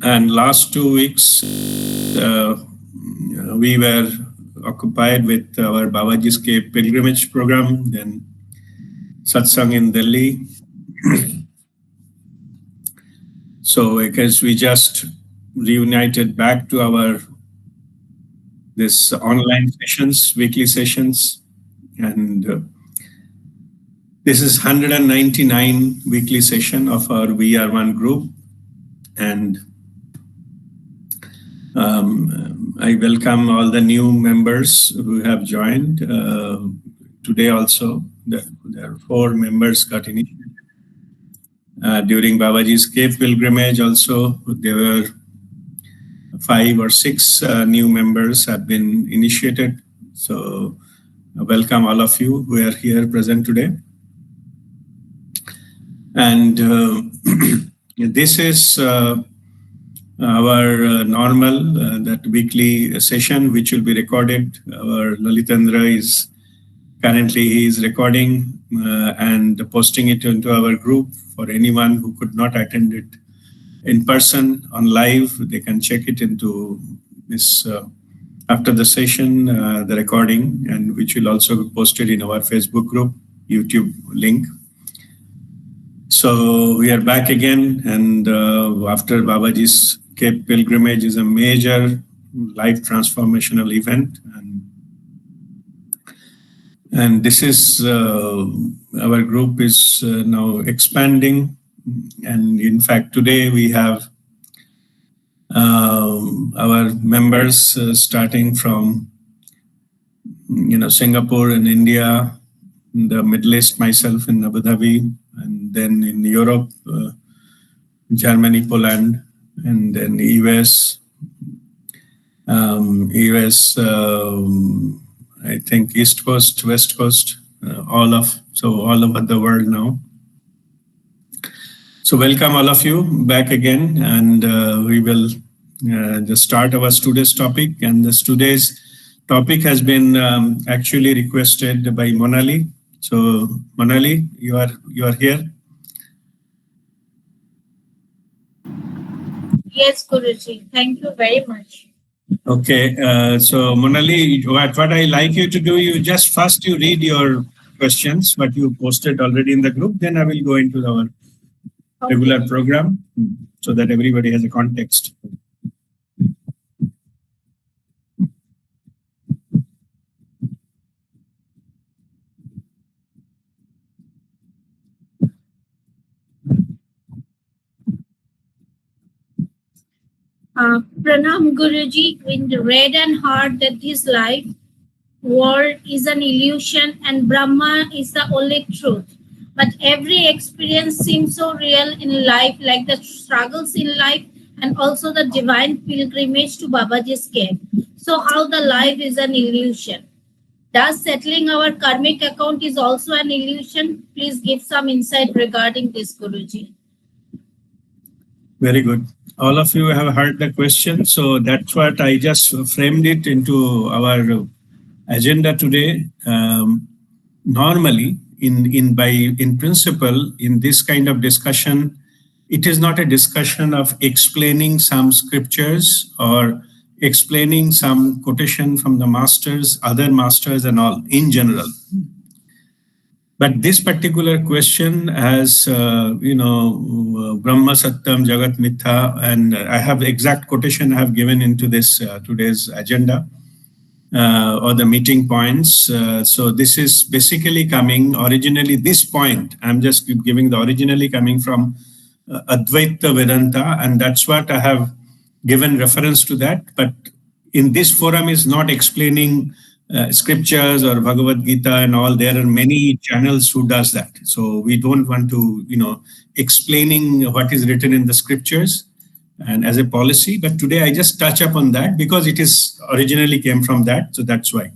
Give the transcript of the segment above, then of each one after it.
And last 2 weeks, we were occupied with our Babaji's Cave pilgrimage program, then satsang in Delhi. So because we just reunited back to our this online sessions, weekly sessions, and this is 199 weekly session of our WeAreOne group, and I welcome all the new members who have joined today. Also, there are 4 members got initiated during Babaji's Cave pilgrimage. Also, there were 5 or 6 new members have been initiated. So, welcome all of you who are here present today. And this is our normal that weekly session, which will be recorded. Our Lalitendra is currently recording and posting it into our group for anyone who could not attend it in person on live. They can check it into this after the session, the recording, and which will also be posted in our Facebook group, YouTube link. So we are back again, and after Babaji's Cave pilgrimage is a major life transformational event, and this is our group is now expanding, and in fact today we have our members starting from Singapore and India, in the Middle East, myself in Abu Dhabi, and then in Europe, Germany, Poland, and then US, I think East Coast, West Coast, all over the world now. So welcome all of you back again, and we will just start our today's topic. And this today's topic has been actually requested by Monali. So Monali, you are here. Yes, Guruji. Thank you very much. Okay. So Monali, what I like you to do, you just first you read your questions, what you posted already in the group. Then I will go into our regular program so that everybody has a context. Pranam Guruji, we read and heard that this life world is an illusion and Brahman is the only truth. But every experience seems so real in life, like the struggles in life and also the divine pilgrimage to Babaji's cave. So how the life is an illusion? Does settling our karmic account is also an illusion? Please give some insight regarding this, Guruji. Very good. All of you have heard the question, so that's what I just framed it into our agenda today. Normally, in principle, in this kind of discussion, it is not a discussion of explaining some scriptures or explaining some quotation from the masters, other masters, and all in general. But this particular question has, Brahma, satyam, jagat, mithya, and I have exact quotation I have given into this today's agenda or the meeting points. So this is basically coming originally, this point, I'm just giving the originally coming from Advaita Vedanta, and that's what I have given reference to that. But in this forum is not explaining scriptures or Bhagavad Gita and all. There are many channels who does that. So we don't want to, explaining what is written in the scriptures and as a policy. But today I just touch upon that because it is originally came from that. So that's why.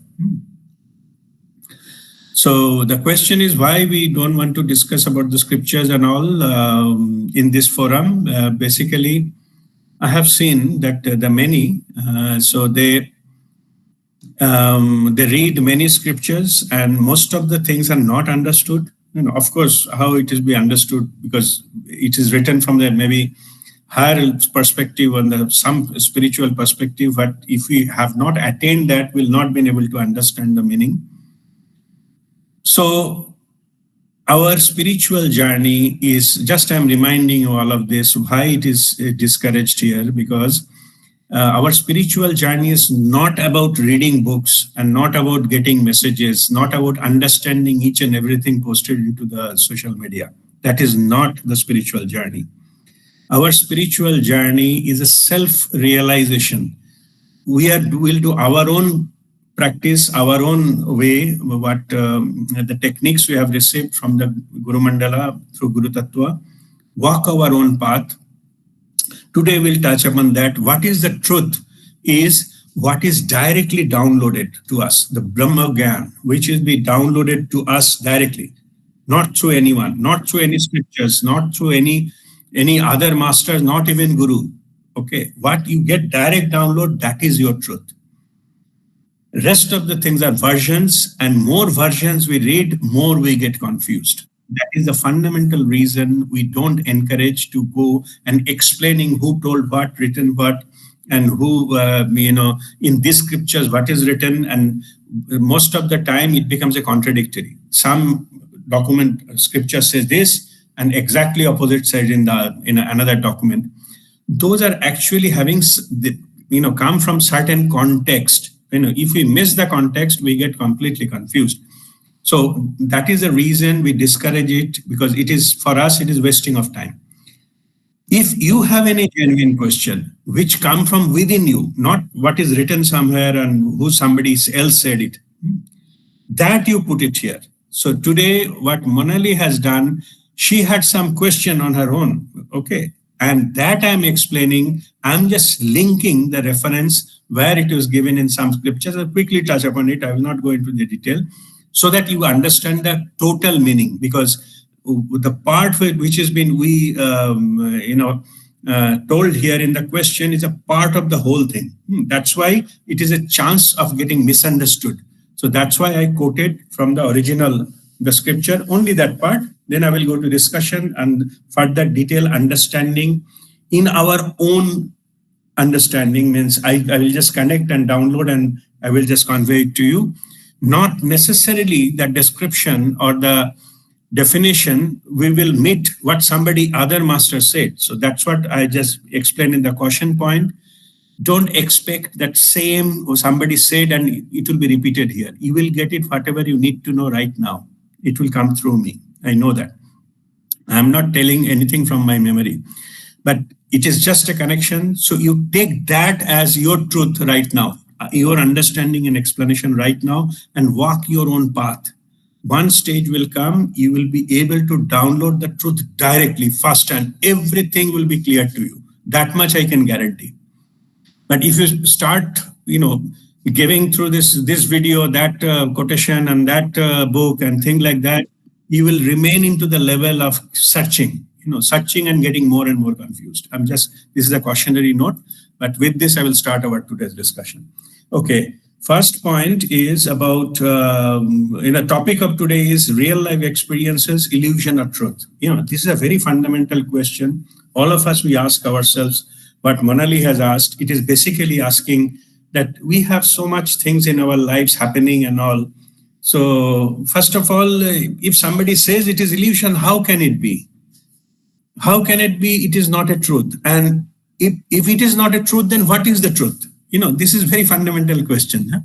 So the question is why we don't want to discuss about the scriptures and all in this forum. Basically, I have seen that the many, so they read many scriptures and most of the things are not understood. Of course, how it is be understood because it is written from there maybe higher perspective, on some spiritual perspective, but if we have not attained that, we'll not been able to understand the meaning. So our spiritual journey is just, I'm reminding you all of this, why it is discouraged here, because our spiritual journey is not about reading books and not about getting messages, not about understanding each and everything posted into the social media. That is not the spiritual journey. Our spiritual journey is a self-realization. We'll do our own practice, our own way, what the techniques we have received from the Guru Mandala through Guru Tattva, walk our own path. Today we'll touch upon that. What is the truth is what is directly downloaded to us, the Brahma Gyan, which is be downloaded to us directly, not through anyone, not through any scriptures, not through any other masters, not even Guru. Okay, what you get direct download, that is your truth. Rest of the things are versions, and more versions we read, more we get confused. That is the fundamental reason we don't encourage to go and explaining who told what, written what, and who, in these scriptures, what is written. And most of the time it becomes a contradictory. Some document scripture says this, and exactly opposite said in another document. Those are actually having, come from certain context. If we miss the context, we get completely confused. So that is the reason we discourage it, because it is, for us, it is wasting of time. If you have any genuine question which come from within you, not what is written somewhere and who somebody else said it, that you put it here. So today, what Monali has done, she had some question on her own, okay? And that I'm explaining, I'm just linking the reference where it was given in some scriptures. I'll quickly touch upon it. I will not go into the detail, so that you understand the total meaning, because the part which has been told here in the question is a part of the whole thing. That's why it is a chance of getting misunderstood. So that's why I quoted from the original, the scripture, only that part. Then I will go to discussion and further detail understanding in our own understanding. Means I will just connect and download and I will just convey it to you. Not necessarily the description or the definition we will meet what somebody other master said. So that's what I just explained in the caution point. Don't expect that same or somebody said and it will be repeated here. You will get it whatever you need to know right now. It will come through me. I know that. I'm not telling anything from my memory, but it is just a connection. So you take that as your truth right now, your understanding and explanation right now, and walk your own path. One stage will come, you will be able to download the truth directly, fast, and everything will be clear to you. That much I can guarantee. But if you start, giving through this video, that quotation and that book and things like that, you will remain into the level of searching, searching and getting more and more confused. This is a cautionary note, but with this, I will start our today's discussion. Okay, first point is about, the topic of today is real life experiences, illusion or truth. This is a very fundamental question. All of us, we ask ourselves what Monali has asked. It is basically asking that we have so much things in our lives happening and all. So first of all, if somebody says it is illusion, how can it be? How can it be? It is not a truth. And if it is not a truth, then what is the truth? This is a very fundamental question. Huh?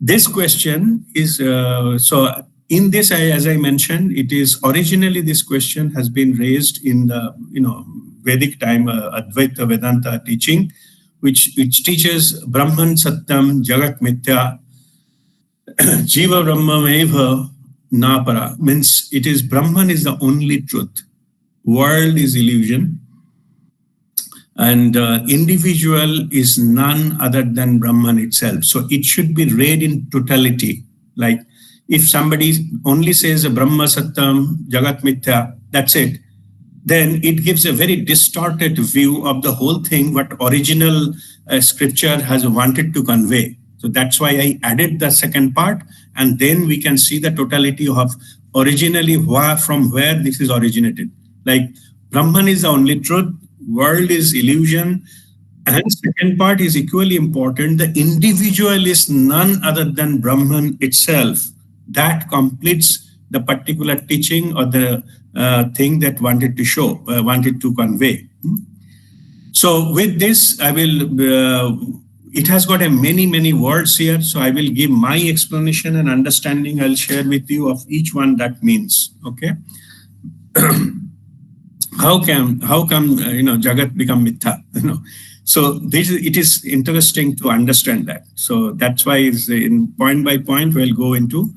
This question is, so in this, as I mentioned, it is originally this question has been raised in the, Vedic time, Advaita Vedanta teaching, which teaches Brahman, satyam, jagat, mithya, jivaobrahmaiva, naapara. Means it is Brahman is the only truth. World is illusion. And individual is none other than Brahman itself. So it should be read in totality. Like if somebody only says Brahma, satyam, jagat, mithya, that's it. Then it gives a very distorted view of the whole thing, what original scripture has wanted to convey. So that's why I added the second part, and then we can see the totality of originally from where this is originated. Like Brahman is the only truth, world is illusion. And second part is equally important. The individual is none other than Brahman itself. That completes the particular teaching or the thing that wanted to show, wanted to convey. So with this, I will, it has got a many words here. So I will give my explanation and understanding. I'll share with you of each one that means, okay? How come jagat become mithya? So it is interesting to understand that. So that's why is in point by point we'll go into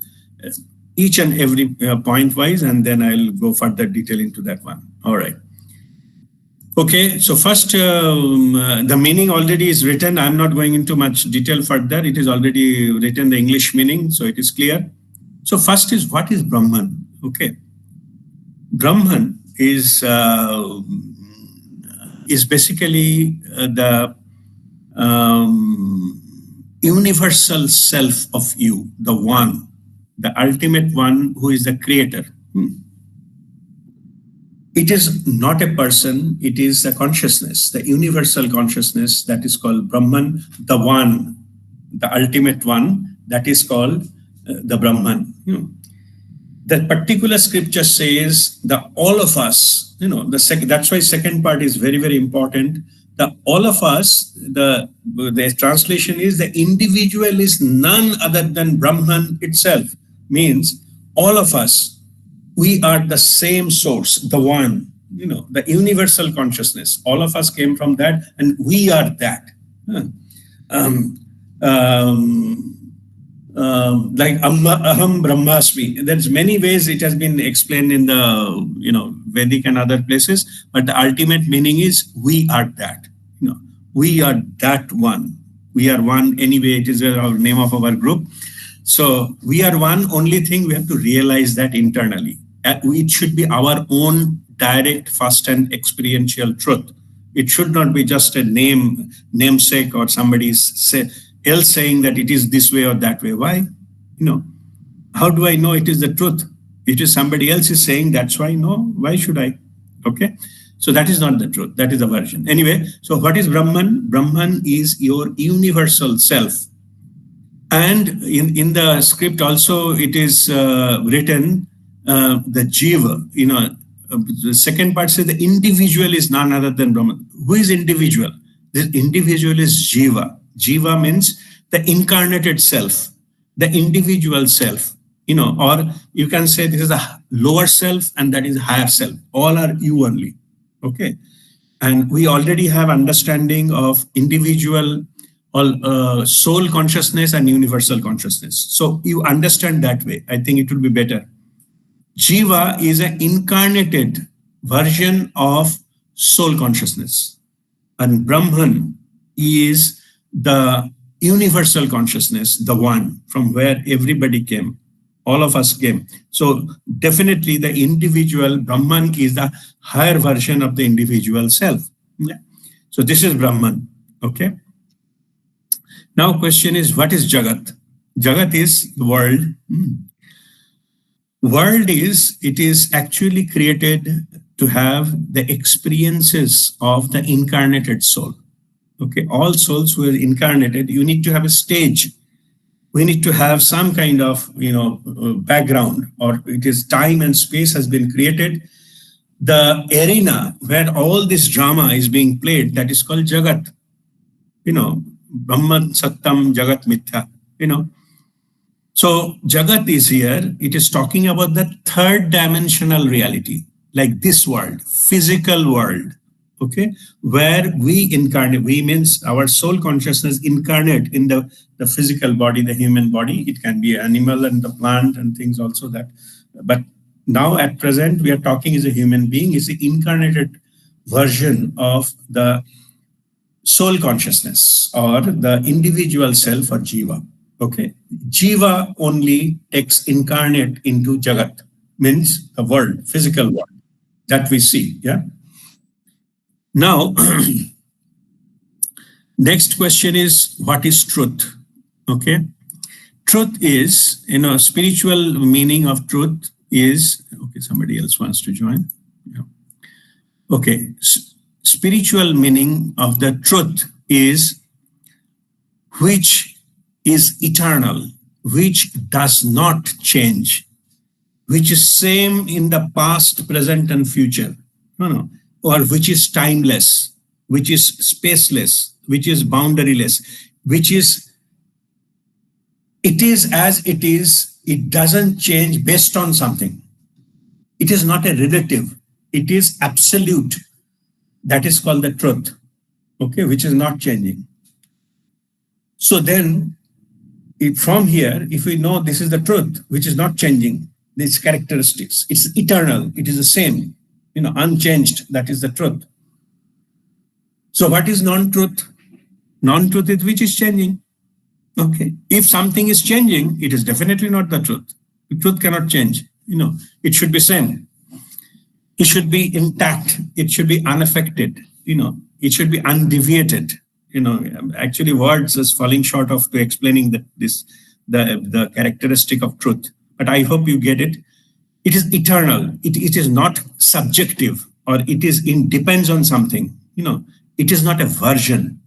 each and every point wise, and then I'll go further detail into that one. All right. Okay. So first, the meaning already is written. I'm not going into much detail further. It is already written, the English meaning, so it is clear. So first is, what is Brahman? Okay. Brahman is basically the universal self of you, the one, the ultimate one who is the creator. It is not a person, it is a consciousness, the universal consciousness that is called Brahman, the one, the ultimate one, that is called the Brahman. That particular scripture says that all of us, that's why second part is very important. The all of us, the translation is the individual is none other than Brahman itself. Means all of us, we are the same source, the one, the universal consciousness. All of us came from that, and we are that. Like aham brahmasmi. There's many ways it has been explained in the Vedic and other places, but the ultimate meaning is we are that. We are that one. We are one anyway. It is our name of our group. So we are one. Only thing we have to realize that internally. It should be our own direct, first and experiential truth. It should not be just a namesake or somebody's else saying that it is this way or that way. Why? How do I know it is the truth? It is somebody else is saying, that's why. No, why should I? Okay. So that is not the truth. That is the version. Anyway, so what is Brahman? Brahman is your universal self. And in the script also it is written, the jiva, the second part says the individual is none other than Brahman. Who is individual? The individual is jiva. Jiva means the incarnated self, the individual self, or you can say this is the lower self and that is higher self. All are you only. Okay. And we already have understanding of individual soul consciousness and universal consciousness. So you understand that way. I think it will be better. Jiva is an incarnated version of soul consciousness. And Brahman is the universal consciousness, the one from where everybody came. All of us came. So definitely the individual Brahman is the higher version of the individual self. Yeah. So this is Brahman. Okay. Now question is, what is jagat? Jagat is the world. World is actually created to have the experiences of the incarnated soul. Okay, all souls who are incarnated, you need to have a stage. We need to have some kind of background, or it is time and space has been created. The arena where all this drama is being played, that is called jagat. Brahman, satyam, jagat, mithya. So jagat is here. It is talking about the third dimensional reality, like this world, physical world. Okay, where we incarnate, we means our soul consciousness incarnate in the physical body, the human body. It can be animal and the plant and things also that. But now at present, we are talking as a human being, is the incarnated version of the soul consciousness or the individual self or jiva. Okay, jiva only takes incarnate into jagat, means the world, physical world that we see. Yeah. Now, next question is, what is truth? Okay. Truth is, spiritual meaning of truth is, okay, somebody else wants to join. Yeah. Okay. spiritual meaning of the truth is which is eternal, which does not change, which is same in the past, present, and future. No, or which is timeless, which is spaceless, which is boundaryless, which is, it is as it is, it doesn't change based on something. It is not a relative, it is absolute. That is called the truth, okay, which is not changing. So then, from here, if we know this is the truth, which is not changing, these characteristics, it's eternal, it is the same, unchanged, that is the truth. So what is non-truth? Non-truth is which is changing. Okay. If something is changing, it is definitely not the truth. The truth cannot change. It should be same. It should be intact. It should be unaffected. It should be undeviated. Actually, words is falling short of to explaining the characteristic of truth. But I hope you get it. It is eternal. It is not subjective, or it is depends on something. It is not a version.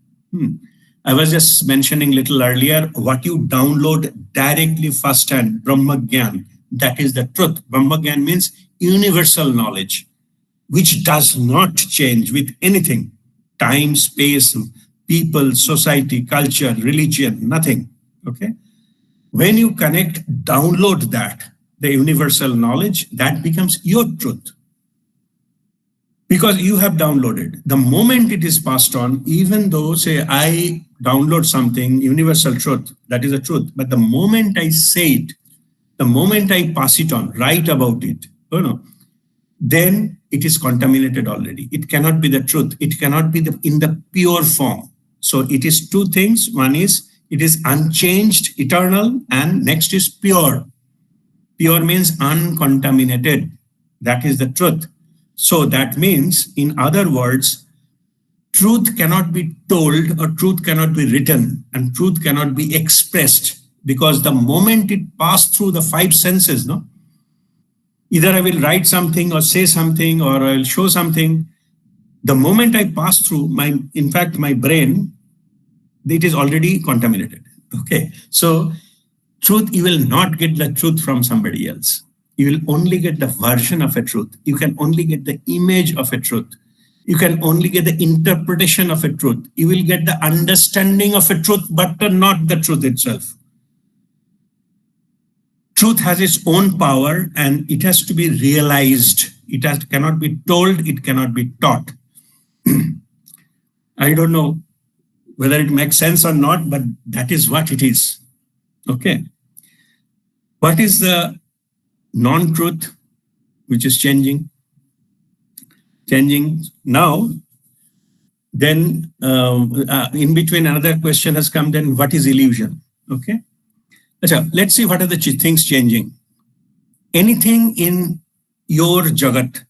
I was just mentioning little earlier, what you download directly firsthand, Brahma Gyan, that is the truth. Brahma Gyan means universal knowledge, which does not change with anything. Time, space, people, society, culture, religion, nothing. Okay. When you connect, download that, the universal knowledge, that becomes your truth. Because you have downloaded. The moment it is passed on, even though, say, I download something, universal truth, that is the truth. But the moment I say it, the moment I pass it on, write about it, then it is contaminated already. It cannot be the truth. It cannot be in the pure form. So it is two things. One is, it is unchanged, eternal, and next is pure. Pure means uncontaminated. That is the truth. So that means, in other words, truth cannot be told, or truth cannot be written, and truth cannot be expressed, because the moment it passed through the five senses, either I will write something or say something or I'll show something. The moment I pass through my brain, it is already contaminated. Okay. So truth, you will not get the truth from somebody else. You will only get the version of a truth. You can only get the image of a truth. You can only get the interpretation of a truth. You will get the understanding of a truth, but not the truth itself. Truth has its own power, and it has to be realized. It cannot be told, it cannot be taught. I don't know whether it makes sense or not, but that is what it is. Okay. What is the non-truth which is changing? Changing now. Then in between another question has come, then what is illusion? Okay. So let's see what are the things changing. Anything in your jagat.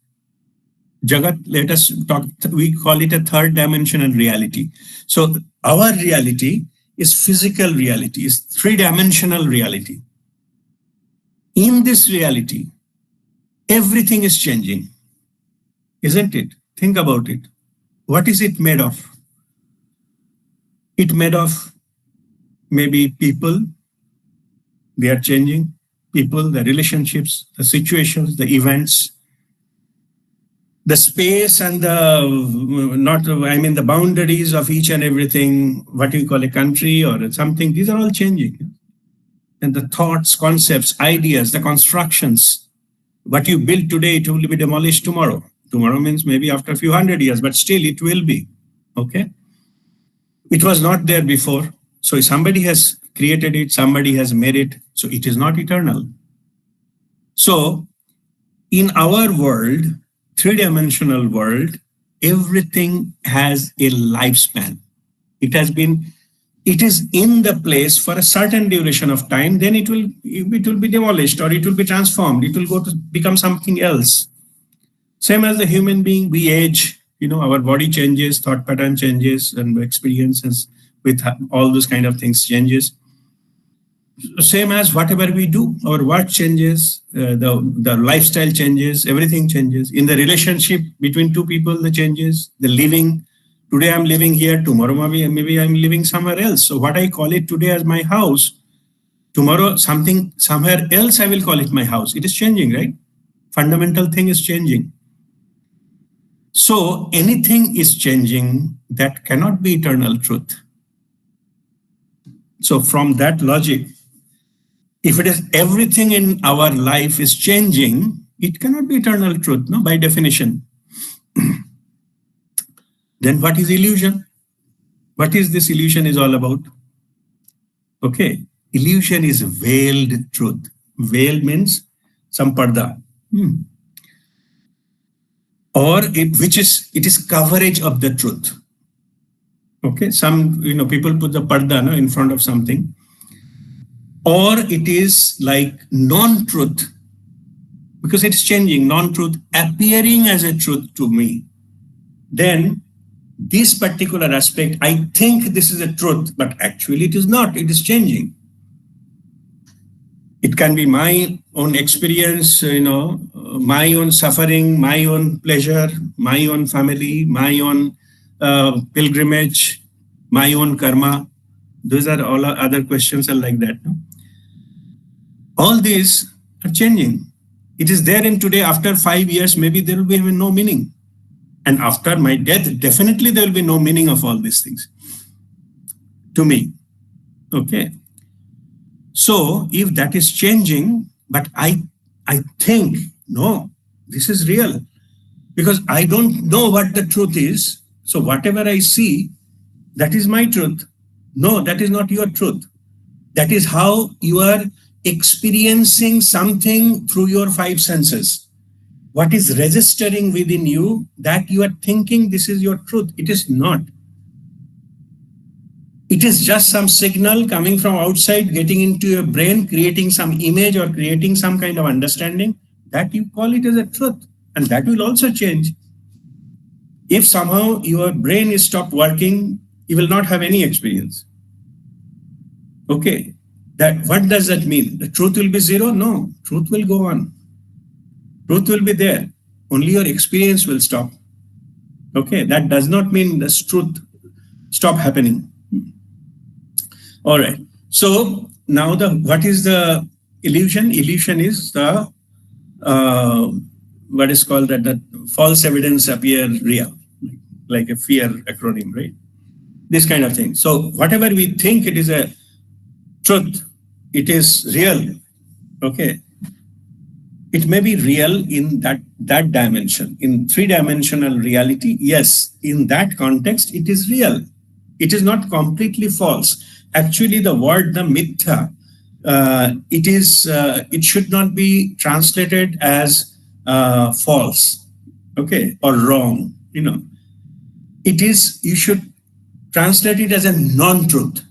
Jagat, let us talk, we call it a third dimensional reality. So our reality is physical reality, is three-dimensional reality. In this reality, everything is changing, isn't it? Think about it. What is it made of? It made of maybe people, they are changing. People, the relationships, the situations, the events, the space and the boundaries of each and everything, what you call a country or something, these are all changing. And the thoughts, concepts, ideas, the constructions, what you build today, it will be demolished tomorrow. Tomorrow means maybe after a few hundred years, but still it will be. Okay. It was not there before. So somebody has created it, somebody has made it. So it is not eternal. So in our world, three-dimensional world, everything has a lifespan. It is in the place for a certain duration of time, then it will be demolished or it will be transformed. It will go to become something else. Same as the human being, we age, our body changes, thought pattern changes, and experiences with all those kind of things changes. Same as whatever we do, our work changes, the lifestyle changes, everything changes. In the relationship between two people, the changes, the living. Today I'm living here, tomorrow maybe I'm living somewhere else. So what I call it today as my house, tomorrow somewhere else I will call it my house. It is changing, right? Fundamental thing is changing. So anything is changing that cannot be eternal truth. So from that logic, if it is everything in our life is changing, it cannot be eternal truth, no, by definition. Then what is illusion? What is this illusion is all about? Okay, illusion is veiled truth. Veil means some parda. Or it is coverage of the truth. Okay, some people put the parda in front of something. Or it is like non-truth, because it's changing, non-truth appearing as a truth to me. Then this particular aspect, I think this is a truth, but actually it is not, it is changing. It can be my own experience, my own suffering, my own pleasure, my own family, my own pilgrimage, my own karma. Those are all other questions are like that. No? All these are changing. It is there in today. After 5 years, maybe there will be even no meaning. And after my death, definitely there will be no meaning of all these things to me. Okay. So if that is changing, but I think, no, this is real. Because I don't know what the truth is. So whatever I see, that is my truth. No, that is not your truth. That is how you are experiencing something through your 5 senses. What is registering within you, that you are thinking this is your truth. It is not. It is just some signal coming from outside, getting into your brain, creating some image or creating some kind of understanding, that you call it as a truth. And that will also change. If somehow your brain is stopped working, you will not have any experience. Okay. What does that mean? The truth will be zero? No, truth will go on. Truth will be there. Only your experience will stop. Okay, that does not mean the truth stop happening. All right. So now what is the illusion? Illusion is the what is called that false evidence appear real, like a fear acronym, right? This kind of thing. So whatever we think it is a truth, it is real. Okay. It may be real in that dimension. In 3-dimensional reality, yes, in that context, it is real. It is not completely false. Actually, the word, the mithya, it should not be translated as false, okay, or wrong. It is, you should translate it as a non-truth.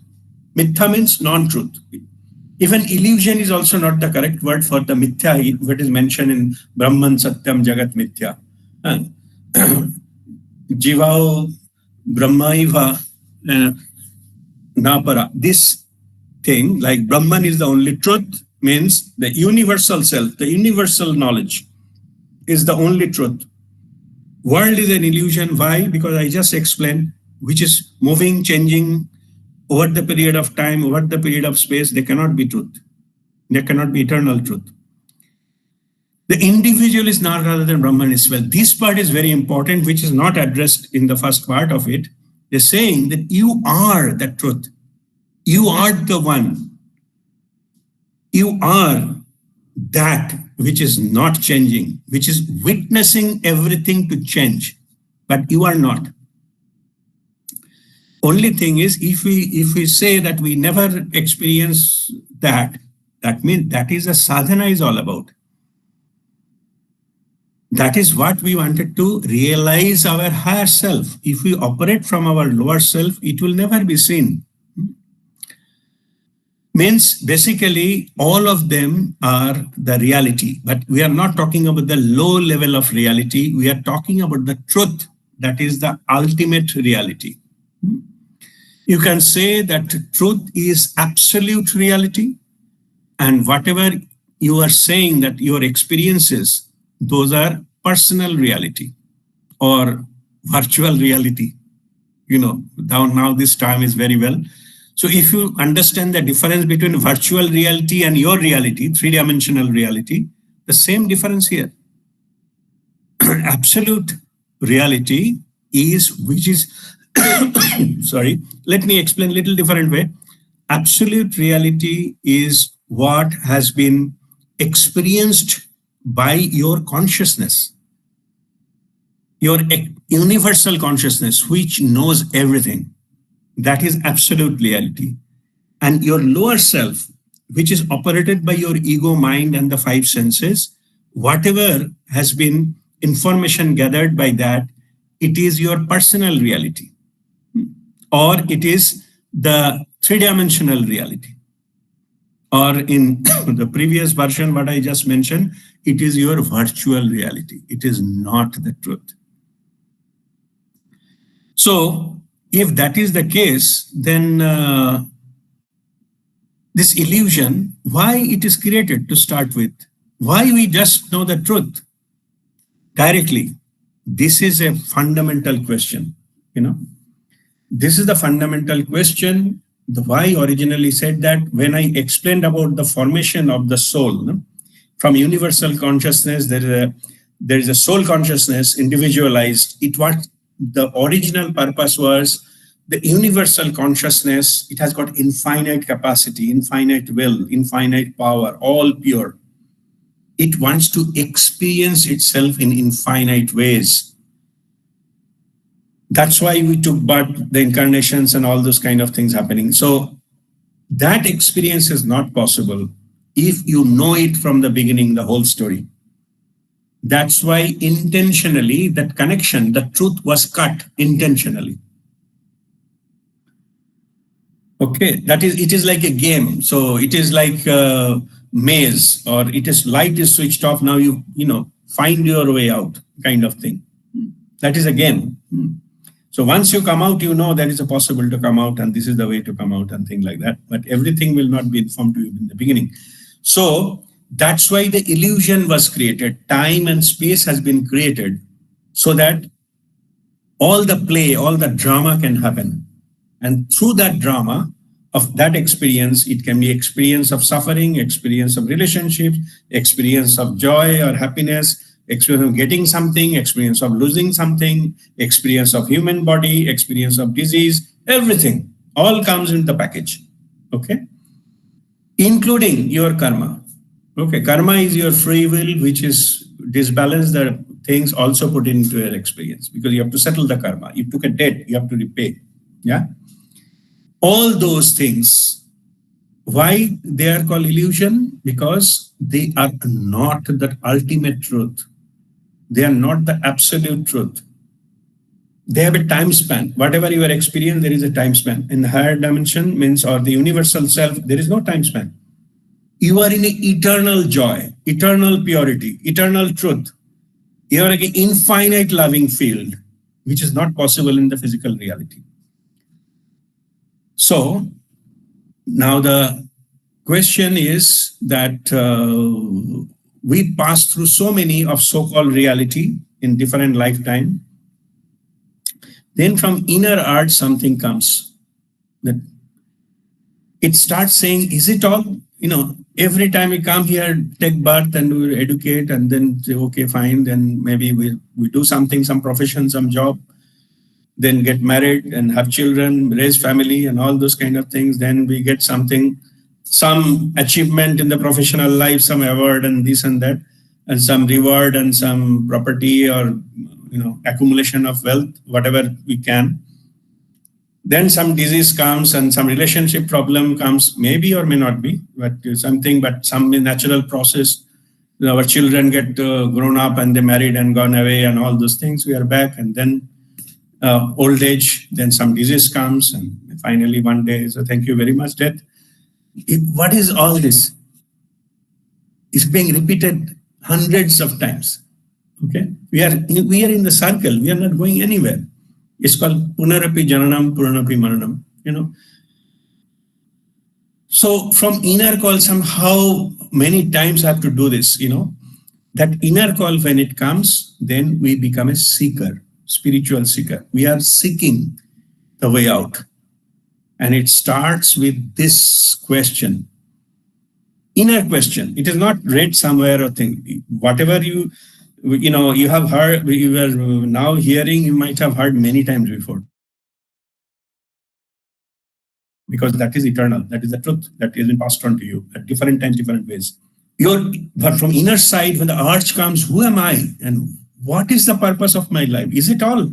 Mithya means non-truth. Even illusion is also not the correct word for the mithya, what is mentioned in Brahman, satyam, jagat, mithya. Jivaobrahmaiva, naapara. This thing, like Brahman is the only truth, means the universal self, the universal knowledge is the only truth. World is an illusion. Why? Because I just explained, which is moving, changing, over the period of time, over the period of space. They cannot be truth. They cannot be eternal truth. The individual is not rather than Brahman as well. This part is very important, which is not addressed in the first part of it. They're saying that you are the truth. You are the one. You are that which is not changing, which is witnessing everything to change, but you are not. Only thing is, if we say that we never experience that means that is a sadhana is all about. That is what we wanted to realize our higher self. If we operate from our lower self, it will never be seen. Means basically all of them are the reality, but we are not talking about the low level of reality. We are talking about the truth that is the ultimate reality. You can say that truth is absolute reality, And whatever you are saying that your experiences, those are personal reality or virtual reality. Now this term is very well. So if you understand the difference between virtual reality and your reality, three-dimensional reality, the same difference here. Absolute reality is, which is, sorry, let me explain a little different way. Absolute reality is what has been experienced by your consciousness, your universal consciousness, which knows everything. That is absolute reality. And your lower self, which is operated by your ego, mind, and the five senses, whatever has been information gathered by that, it is your personal reality, or it is the three-dimensional reality. Or in the previous version, what I just mentioned, it is your virtual reality. It is not the truth. So if that is the case, then this illusion, why it is created to start with? Why we just know the truth directly? This is a fundamental question. This is the fundamental question. The why originally said that when I explained about the formation of the soul, from universal consciousness, there is a soul consciousness individualized. It what the original purpose was. The universal consciousness, it has got infinite capacity, infinite will, infinite power, all pure. It wants to experience itself in infinite ways. That's why we took birth, the incarnations and all those kind of things happening. So that experience is not possible if you know it from the beginning, the whole story. That's why intentionally that connection, the truth was cut intentionally. Okay, it is like a game. So it is like a maze, or it is light is switched off. Now you find your way out kind of thing. That is a game. So once you come out, that is a possible to come out, and this is the way to come out and things like that. But everything will not be informed to you in the beginning. So that's why the illusion was created. Time and space has been created so that all the play, all the drama can happen. And through that drama of that experience, it can be experience of suffering, experience of relationships, experience of joy or happiness, experience of getting something, experience of losing something, experience of human body, experience of disease, everything, all comes in the package, okay? Including your karma. Okay, karma is your free will, which is disbalance the things also put into your experience, because you have to settle the karma. You took a debt, you have to repay, yeah? All those things, why they are called illusion? Because they are not the ultimate truth. They are not the absolute truth. They have a time span. Whatever you are experiencing, there is a time span. In the higher dimension means, or the universal self, there is no time span. You are in an eternal joy, eternal purity, eternal truth. You are in an infinite loving field, which is not possible in the physical reality. So now the question is that we pass through so many of so-called reality in different lifetime. Then from inner art, something comes. That it starts saying, is it all? Every time we come here, take birth and we educate and then say, okay, fine, then maybe we do something, some profession, some job, then get married and have children, raise family and all those kind of things. Then we get something, some achievement in the professional life, some award and this and that, and some reward and some property or accumulation of wealth, whatever we can. Then some disease comes and some relationship problem comes, maybe or may not be, but something, but some natural process. Our children get grown up and they married and gone away and all those things. We are back, and then old age, then some disease comes, and finally one day, so thank you very much, death. What is all this? It's being repeated hundreds of times. Okay, we are in the circle. We are not going anywhere. It's called punarapi jananam, puranapi maranam. So from inner call, somehow many times I have to do this, that inner call, when it comes, then we become a seeker, spiritual seeker. We are seeking the way out. And it starts with this question, inner question. It is not read somewhere or thing. Whatever you have heard, you are now hearing, you might have heard many times before. Because that is eternal. That is the truth that has been passed on to you at different times, different ways. But from inner side, when the urge comes, who am I? And what is the purpose of my life? Is it all?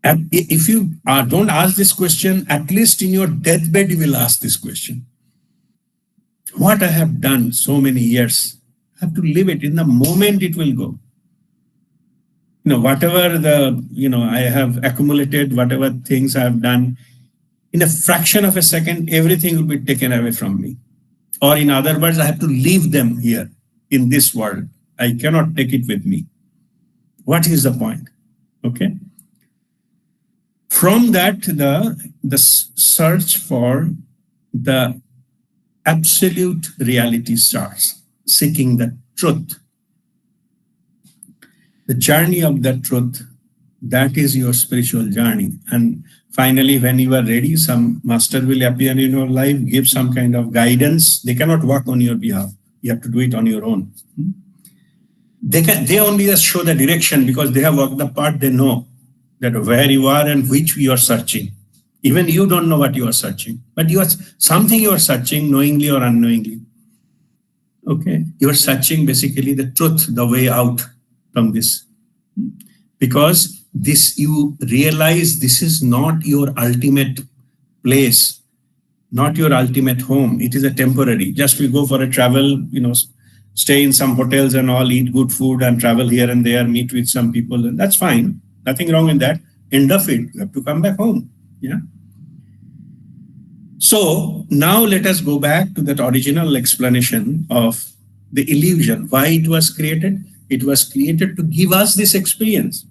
And if you don't ask this question, at least in your deathbed, you will ask this question. What I have done so many years, I have to live it. In the moment it will go. Whatever I have accumulated, whatever things I have done, in a fraction of a second, everything will be taken away from me. Or in other words, I have to leave them here in this world. I cannot take it with me. What is the point? Okay. From that, the search for the absolute reality starts, seeking the truth. The journey of the truth, that is your spiritual journey. And finally, when you are ready, some master will appear in your life, give some kind of guidance. They cannot work on your behalf. You have to do it on your own. They only just show the direction because they have walked the path. They know that where you are and which you are searching. Even you don't know what you are searching, but you are searching knowingly or unknowingly. Okay, you are searching basically the truth, the way out from this, because this you realize this is not your ultimate place, not your ultimate home. It is a temporary. Just we go for a travel, stay in some hotels and all, eat good food and travel here and there, meet with some people, and that's fine. Nothing wrong in that. End of it, you have to come back home. Yeah. So now let us go back to that original explanation of the illusion, why it was created. It was created to give us this experience.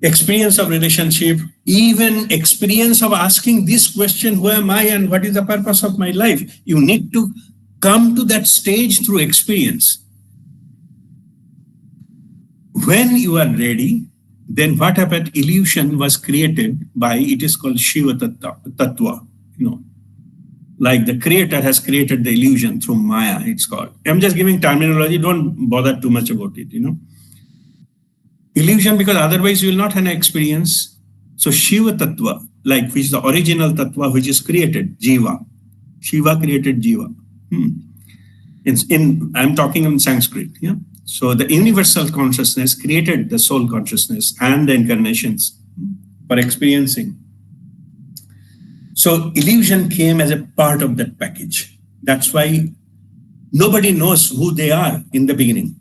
Experience of relationship, even experience of asking this question, who am I and what is the purpose of my life? You need to come to that stage through experience. When you are ready, then what happened? Illusion was created by, it is called Shiva Tattva, like the creator has created the illusion through Maya, it's called. I'm just giving terminology, don't bother too much about it, Illusion, because otherwise you will not have an experience. So Shiva Tattva, like which is the original Tattva which is created, Jiva. Shiva created Jiva. I'm talking in Sanskrit, yeah. So the universal consciousness created the soul consciousness and the incarnations for experiencing. So illusion came as a part of that package. That's why nobody knows who they are in the beginning.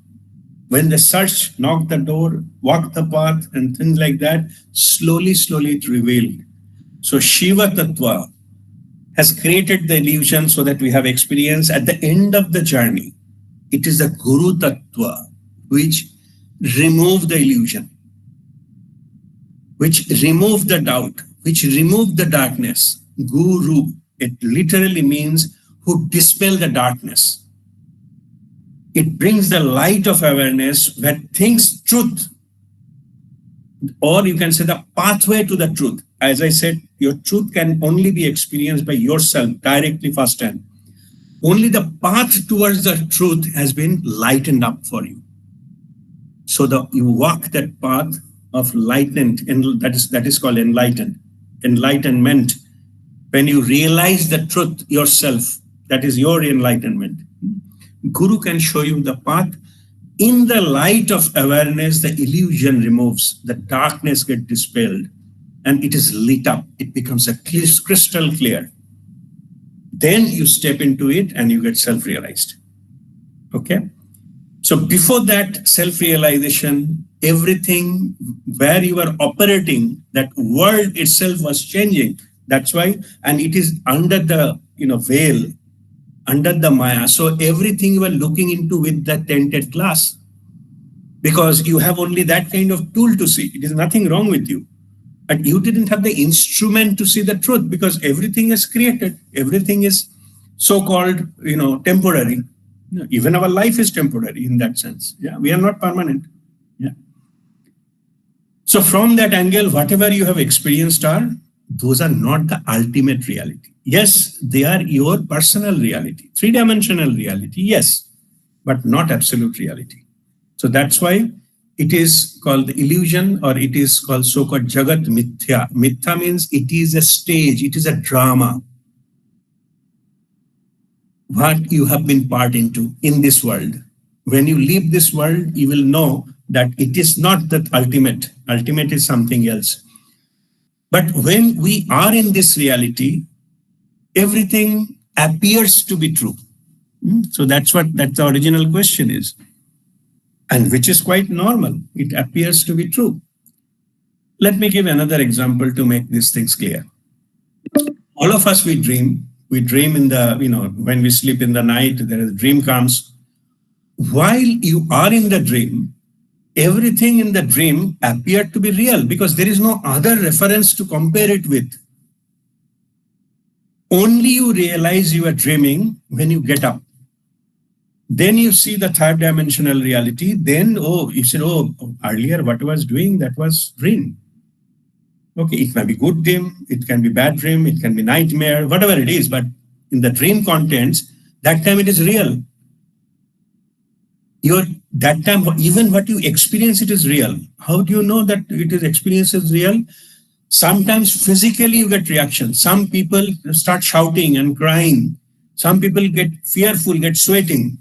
When they search, knock the door, walk the path and things like that, slowly it revealed. So Shiva Tattva has created the illusion so that we have experience at the end of the journey. It is the Guru Tattva which removed the illusion, which removed the doubt, which removed the darkness. Guru, it literally means who dispel the darkness. It brings the light of awareness where things, truth, or you can say the pathway to the truth. As I said, your truth can only be experienced by yourself directly firsthand. Only the path towards the truth has been lightened up for you. So you walk that path of enlightenment, and that is called enlightenment. When you realize the truth yourself, that is your enlightenment. Guru can show you the path. In the light of awareness, the illusion removes, the darkness gets dispelled, and it is lit up. It becomes a crystal clear. Then you step into it and you get self-realized. Okay? So before that self-realization, everything where you are operating, that world itself was changing. That's why, and it is under the veil, under the Maya. So everything you are looking into with the tinted glass, because you have only that kind of tool to see. It is nothing wrong with you. But you didn't have the instrument to see the truth because everything is created. Everything is so-called, temporary. Even our life is temporary in that sense. Yeah, we are not permanent. Yeah. So from that angle, whatever you have experienced those are not the ultimate reality. Yes, they are your personal reality, three-dimensional reality, yes, but not absolute reality. So that's why it is called the illusion, or it is called so-called jagat mithya. Mithya means it is a stage, it is a drama. What you have been part into in this world. When you leave this world, you will know that it is not the ultimate. Ultimate is something else. But when we are in this reality, everything appears to be true. So that's the original question is. And which is quite normal. It appears to be true. Let me give another example to make these things clear. All of us, we dream. We dream in the, when we sleep in the night, a dream comes. While you are in the dream, everything in the dream appeared to be real because there is no other reference to compare it with. Only you realize you are dreaming when you get up. Then you see the third dimensional reality. Then, you said, earlier what I was doing, that was dream. Okay, it may be good dream, it can be bad dream, it can be nightmare, whatever it is. But in the dream contents, that time it is real. That time, even what you experience, it is real. How do you know that it is experience is real? Sometimes physically you get reaction. Some people start shouting and crying. Some people get fearful, get sweating.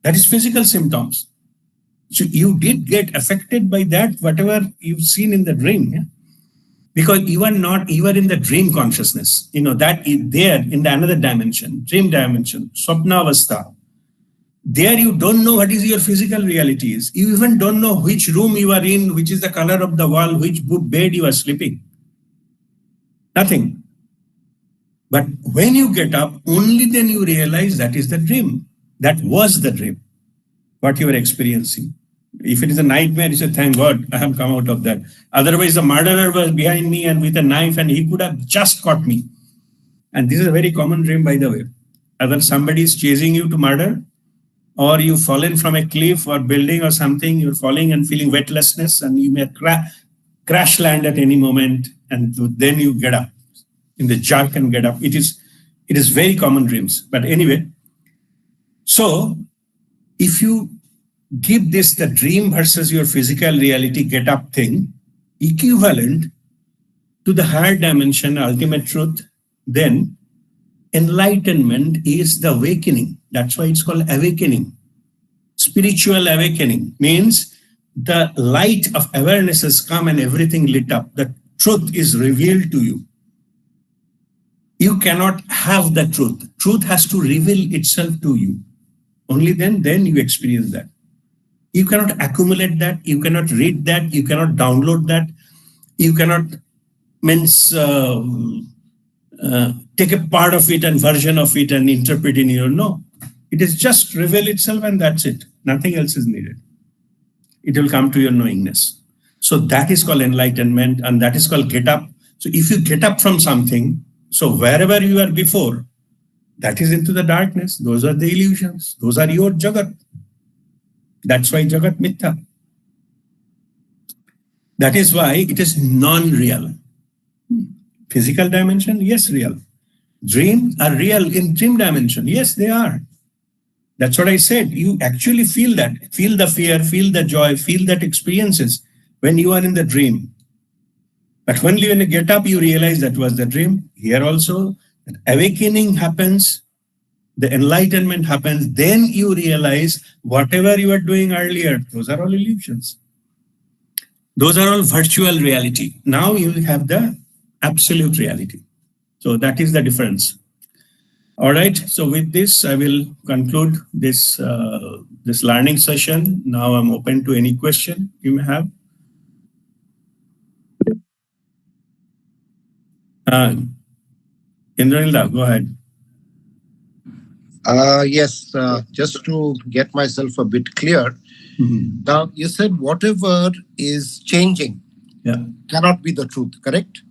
That is physical symptoms. So you did get affected by that, whatever you've seen in the dream. Yeah? Because you are in the dream consciousness. That is there in the another dimension, dream dimension, swapnavastha. There you don't know what is your physical reality is. You even don't know which room you are in, which is the color of the wall, which bed you are sleeping. Nothing. But when you get up, only then you realize that is the dream. That was the dream, what you are experiencing. If it is a nightmare, you say, thank God, I have come out of that. Otherwise, the murderer was behind me and with a knife and he could have just caught me. And this is a very common dream, by the way. Either somebody is chasing you to murder, or you've fallen from a cliff or building or something, you're falling and feeling weightlessness and you may crash land at any moment, and then you get up in the jerk and get up. It is very common dreams. But anyway, so if you give this the dream versus your physical reality get up thing equivalent to the higher dimension, ultimate truth, then enlightenment is the awakening. That's why it's called awakening. Spiritual awakening means the light of awareness has come and everything lit up. The truth is revealed to you. You cannot have the truth. Truth has to reveal itself to you. Only then you experience that. You cannot accumulate that. You cannot read that. You cannot download that. You cannot take a part of it and version of it and interpret in your no. It is just reveal itself and that's it. Nothing else is needed. It will come to your knowingness. So that is called enlightenment and that is called get up. So if you get up from something, so wherever you were before, that is into the darkness. Those are the illusions. Those are your jagat. That's why jagat mithya. That is why it is non-real. Physical dimension, yes, real. Dreams are real in dream dimension. Yes, they are. That's what I said. You actually feel that. Feel the fear, feel the joy, feel that experiences when you are in the dream. But when you get up, you realize that was the dream. Here also, awakening happens, the enlightenment happens. Then you realize whatever you were doing earlier, those are all illusions. Those are all virtual reality. Now you have the absolute reality. So that is the difference. All right. So with this, I will conclude this this learning session. Now I'm open to any question you may have. Indranilda, go ahead. Yes, just to get myself a bit clear. Now, you said whatever is changing, cannot be the truth, correct?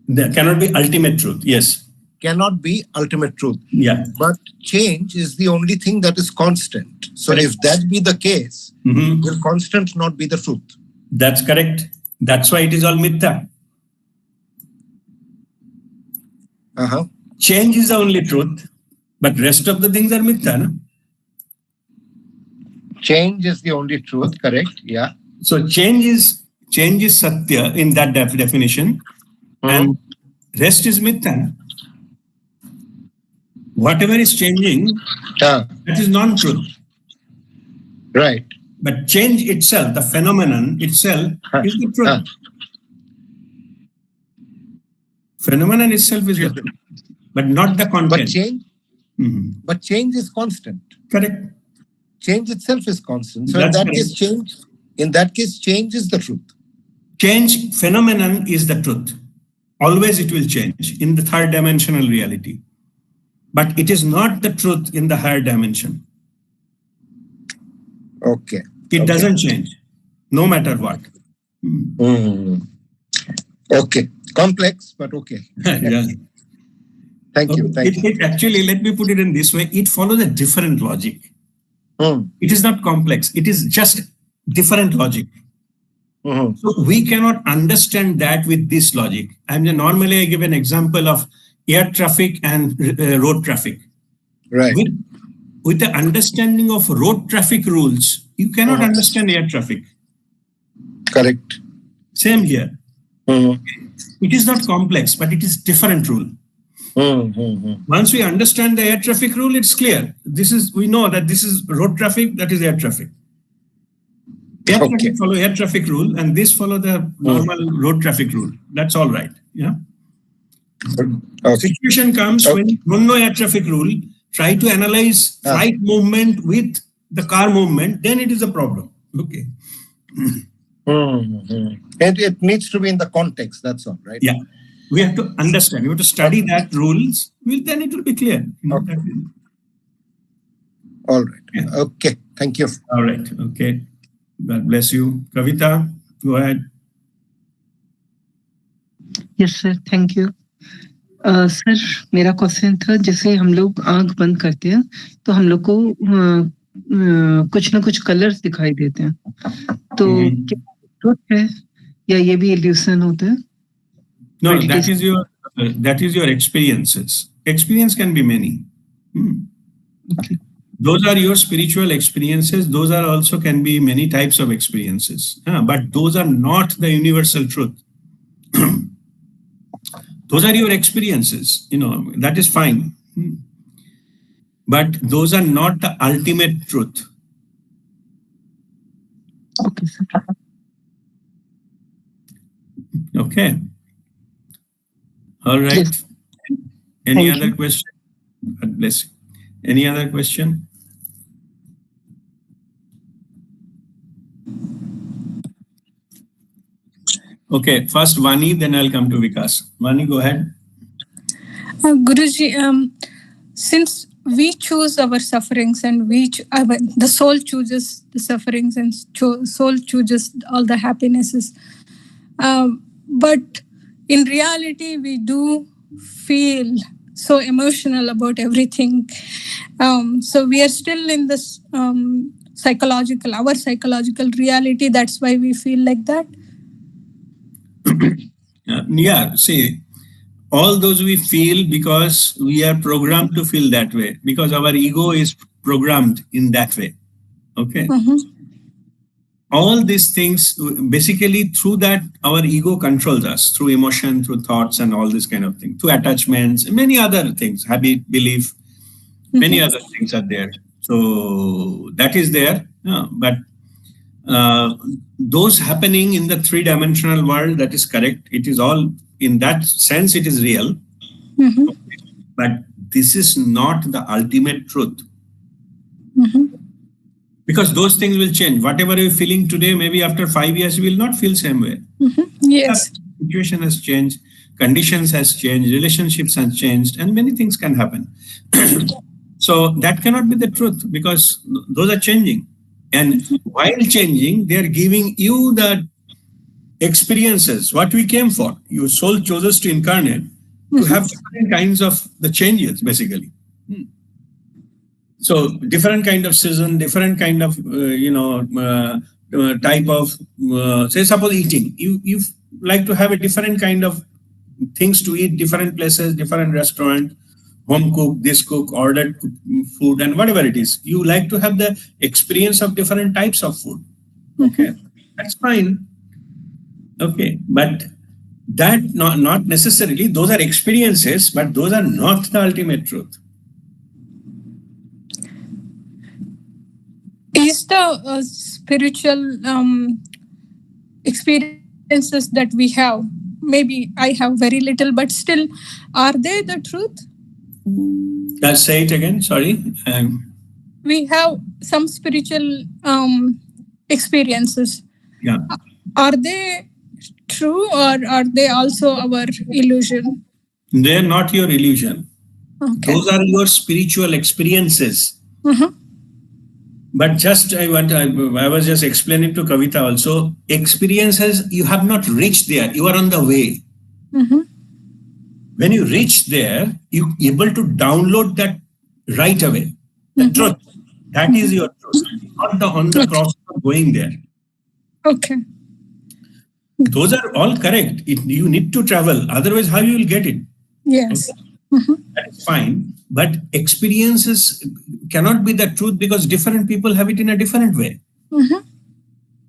There cannot be ultimate truth. Yes. Cannot be ultimate truth. Yeah. But change is the only thing that is constant. So Correct. if that be the case, will constant not be the truth? That's correct. That's why it is all mithya. Change is the only truth, but rest of the things are mithya. No? Change is the only truth, correct? Yeah. So change is satya in that definition, and rest is mithya. Whatever is changing, that is non-truth. Right. But change itself, the phenomenon itself, is the truth. Phenomenon itself is the truth, but not the content. But change is constant. Correct. Change itself is constant. So That's in that case, change is the truth. Change, phenomenon is the truth. Always it will change in the third dimensional reality. But it is not the truth in the higher dimension. Okay. It doesn't change, no matter what. Okay. Complex, but okay. Yeah. Thank you. It actually, let me put it in this way, it follows a different logic. It is not complex. It is just different logic. So we cannot understand that with this logic. Normally I give an example of air traffic and road traffic. Right. With the understanding of road traffic rules, you cannot understand air traffic. Correct. Same here. It is not complex, but it is different rule. Once we understand the air traffic rule, it's clear. We know that this is road traffic, that is air traffic. Air traffic follow air traffic rule, and this follow the normal road traffic rule. That's all right. Yeah. Situation comes when you don't know air traffic rule, try to analyze flight movement with the car movement, then it is a problem. Okay. And it needs to be in the context, that's all, right? Yeah. We have to understand, we have to study that rules, then it will be clear. All right. Yeah. Okay. Thank you. All right. Okay. God bless you. Kavita, go ahead. Yes, sir. Thank you. Sir मेरा question था, जैसे हम लोग आंख बंद करते हैं तो हम लोग को कुछ ना कुछ कलर्स दिखाई देते हैं, तो क्या ट्रुथ है या ये भी इल्यूशन होता है? No, that is your experiences. Experience can be many. Okay. Those are your spiritual experiences. Those are also can be many types of experiences. But those are not the universal truth. Those are your experiences. That is fine. But those are not the ultimate truth. Okay, sir. Okay. All right. Yes. Any Thank other you. question? God bless you. Any other question? Okay, first Vani, then I'll come to Vikas. Vani, go ahead. Guruji, since we choose our sufferings and the soul chooses the sufferings and soul chooses all the happinesses, but in reality we do feel so emotional about everything. So we are still in this our psychological reality. That's why we feel like that. Yeah, see, all those we feel because we are programmed to feel that way, because our ego is programmed in that way. Okay. All these things, basically through that, our ego controls us through emotion, through thoughts and all this kind of thing, through attachments, many other things, habit, belief, many other things are there. So that is there. But those happening in the three-dimensional world, that is correct. It is all, in that sense, it is real. But this is not the ultimate truth. Because those things will change. Whatever you're feeling today, maybe after 5 years, you will not feel same way. Yes. Situation has changed, conditions has changed, relationships has changed, and many things can happen. So that cannot be the truth, because those are changing. And while changing, they are giving you the experiences, what we came for. Your soul chooses to incarnate to have different kinds of the changes, basically. So different kind of season, different kind of type of say suppose eating. You like to have a different kind of things to eat, different places, different restaurant, home cook, this cook, ordered food, and whatever it is. You like to have the experience of different types of food. Okay, that's fine. Okay, but that not necessarily, those are experiences, but those are not the ultimate truth. Is the spiritual experiences that we have, maybe I have very little, but still, are they the truth? Say it again, sorry. We have some spiritual experiences. Yeah. Are they true, or are they also our illusion? They're not your illusion. Okay. Those are your spiritual experiences. But just I was just explaining to Kavita also, experiences, you have not reached there, you are on the way. When you reach there, you're able to download that right away. The truth, that is your truth, not on the process of going there. Okay. Those are all correct. You need to travel, otherwise how you will get it? Yes. Okay. That's fine. But experiences cannot be the truth because different people have it in a different way.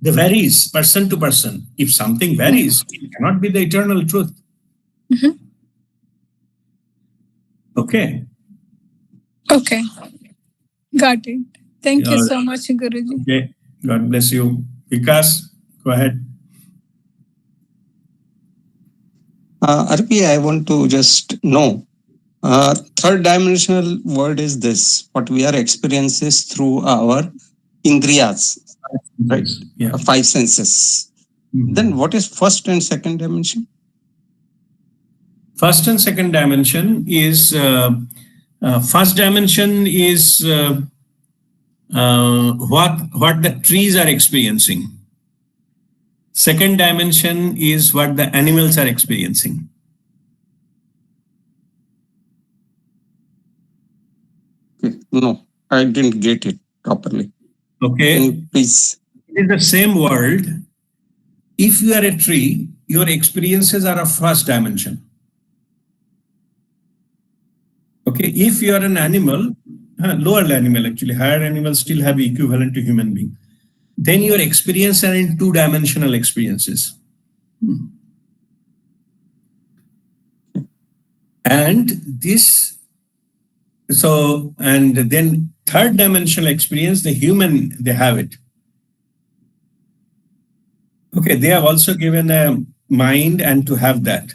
They varies person to person. If something varies, it cannot be the eternal truth. Okay. Okay. Got it. Thank you so much, Guruji. Okay. God bless you. Vikas, go ahead. Arpi, I want to just know. Third dimensional word is this, what we are experiences through our indriyas, right? Yeah. 5 senses. Then what is first and second dimension? First and second dimension is, first dimension is what the trees are experiencing. Second dimension is what the animals are experiencing. No, I didn't get it properly. Okay. Can you please? It is the same world. If you are a tree, your experiences are of first dimension. Okay. If you are an animal, lower animal actually, higher animals still have equivalent to human being. Then your experiences are in 2-dimensional experiences. And this, so, and then third dimensional experience, the human, they have it. Okay, they have also given a mind and to have that.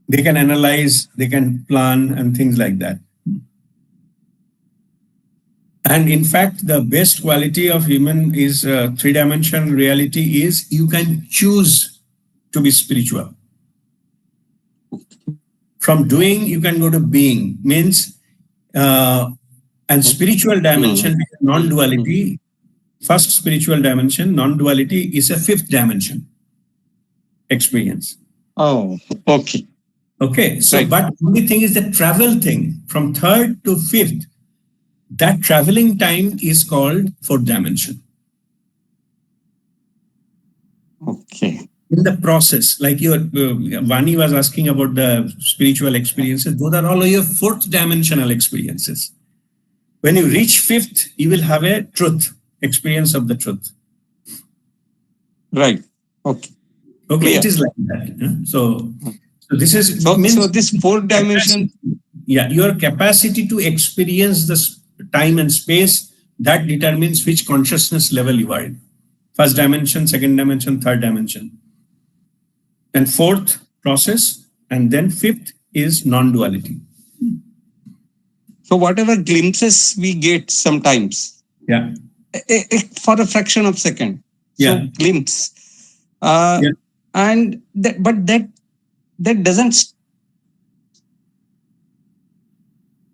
They can analyze, they can plan and things like that. And in fact, the best quality of human is 3-dimensional reality is you can choose to be spiritual. From doing, you can go to being, means, and spiritual dimension, non-duality, first spiritual dimension, non-duality is a 5th dimension experience. Oh, okay. Okay, so, right. But only thing is the travel thing from 3rd to 5th, that traveling time is called 4th dimension. Okay. In the process, like your Vani was asking about the spiritual experiences, those are all your 4th dimensional experiences. When you reach 5th, you will have a truth, experience of the truth. Right. Okay. Okay, it is like that. So this is so this 4th dimension. Yeah, your capacity to experience the time and space, that determines which consciousness level you are in. 1st dimension, 2nd dimension, 3rd dimension. And 4th, process, and then 5th is non-duality. So whatever glimpses we get sometimes, yeah, for a fraction of a second, yeah, so glimpse, and that, but that doesn't.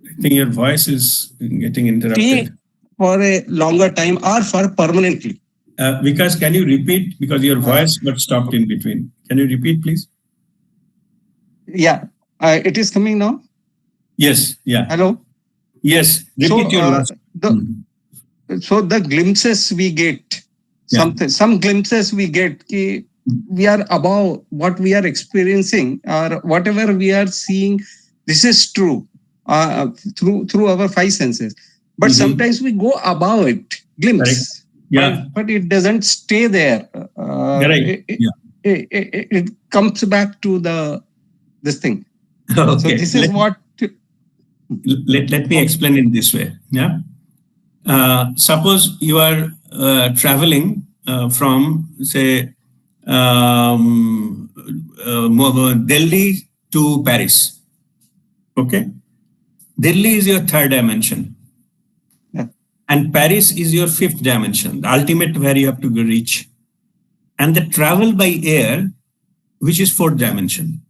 I think your voice is getting interrupted. For a longer time or for permanently. Vikas, can you repeat? Because your voice got stopped in between. Can you repeat, please? Yeah, it is coming now. Yes, yeah. Hello. Yes, repeat your last. So the glimpses we get, some glimpses we get, we are above what we are experiencing, or whatever we are seeing. This is true through our five senses. But sometimes we go above it, glimpse. But it doesn't stay there. It comes back to this thing. Okay. So this is what. Let me explain it this way. Yeah. Suppose you are traveling from, say, Delhi to Paris. Okay. Delhi is your third dimension. Yeah. And Paris is your fifth dimension, the ultimate where you have to reach. And the travel by air, which is fourth dimension.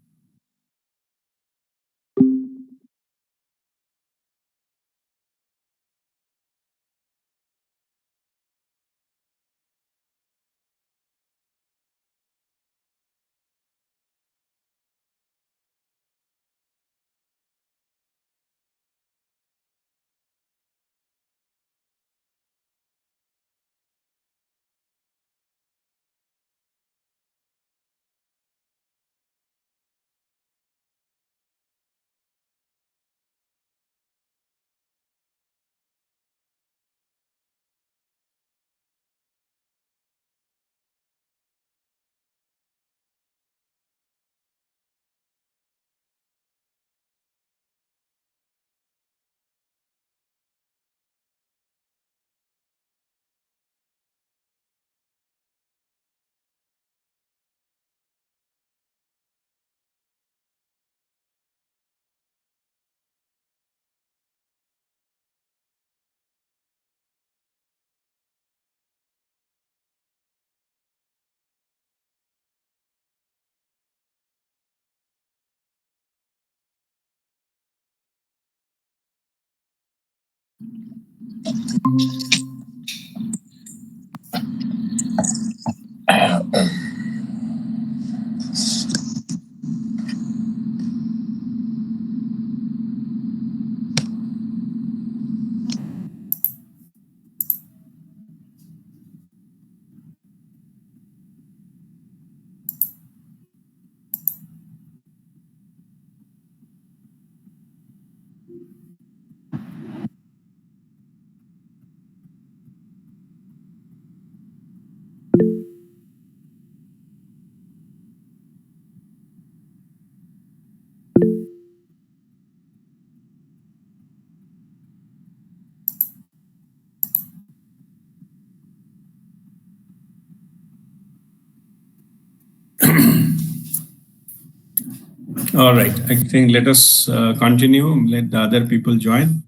All right. I think let us continue. Let the other people join.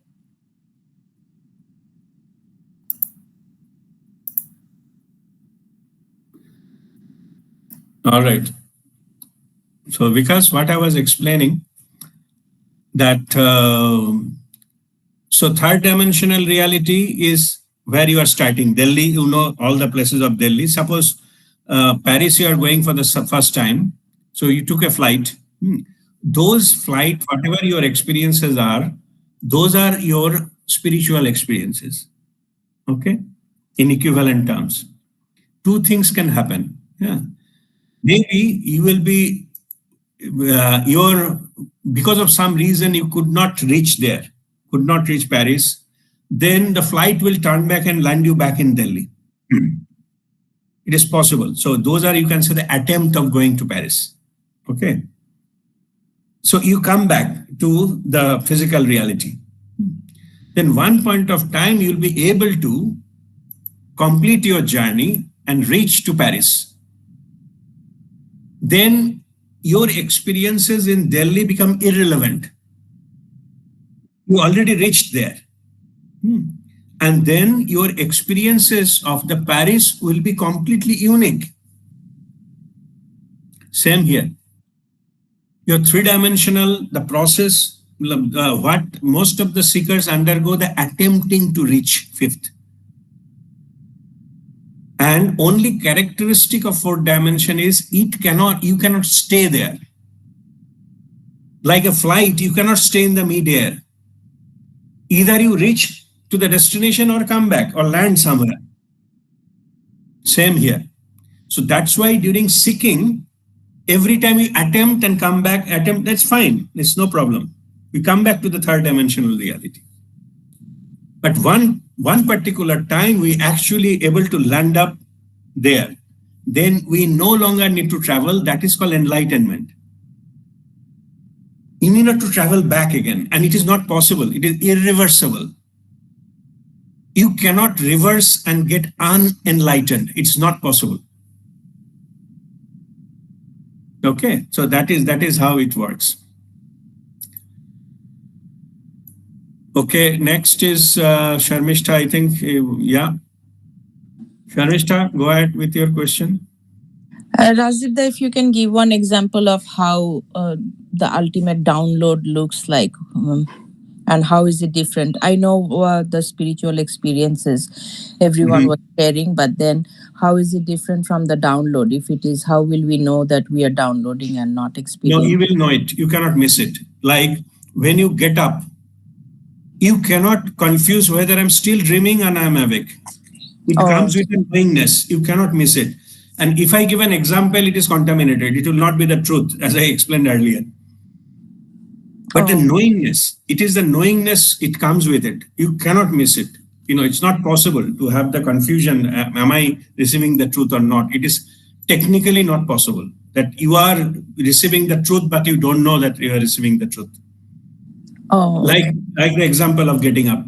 All right. So, Vikas, what I was explaining that so third dimensional reality is where you are starting. Delhi, you know all the places of Delhi. Suppose Paris, you are going for the first time. So you took a flight. Those flight, whatever your experiences are, those are your spiritual experiences. Okay? In equivalent terms. Two things can happen. Yeah. Maybe you will be, because of some reason you could not reach there, could not reach Paris, then the flight will turn back and land you back in Delhi. It is possible. So those are, you can say, the attempt of going to Paris. Okay. So you come back to the physical reality. Then one point of time, you'll be able to complete your journey and reach to Paris. Then your experiences in Delhi become irrelevant. You already reached there. And then your experiences of the Paris will be completely unique. Same here. Your three-dimensional, the process, what most of the seekers undergo, the attempting to reach fifth. And only characteristic of fourth dimension is you cannot stay there. Like a flight, you cannot stay in the mid-air. Either you reach to the destination or come back or land somewhere. Same here. So that's why during seeking, every time you attempt and come back, that's fine. It's no problem. We come back to the third dimensional reality. But one particular time we actually able to land up there, then we no longer need to travel. That is called enlightenment. You need not to travel back again, and it is not possible. It is irreversible. You cannot reverse and get unenlightened. It's not possible. Okay, so that is how it works. Okay, next is Sharmishta, I think. Yeah. Sharmishta, go ahead with your question. Rajdeepda, if you can give one example of how the ultimate download looks like, and how is it different? I know the spiritual experiences everyone was sharing, but then how is it different from the download? If it is, how will we know that we are downloading and not experiencing? No, you will know it. You cannot miss it. Like when you get up, you cannot confuse whether I'm still dreaming and I'm awake. It comes with a knowingness. You cannot miss it. And if I give an example, it is contaminated. It will not be the truth, as I explained earlier. But the knowingness, it is the knowingness, it comes with it. You cannot miss it. It's not possible to have the confusion, am I receiving the truth or not? It is technically not possible that you are receiving the truth, but you don't know that you are receiving the truth. Like the example of getting up.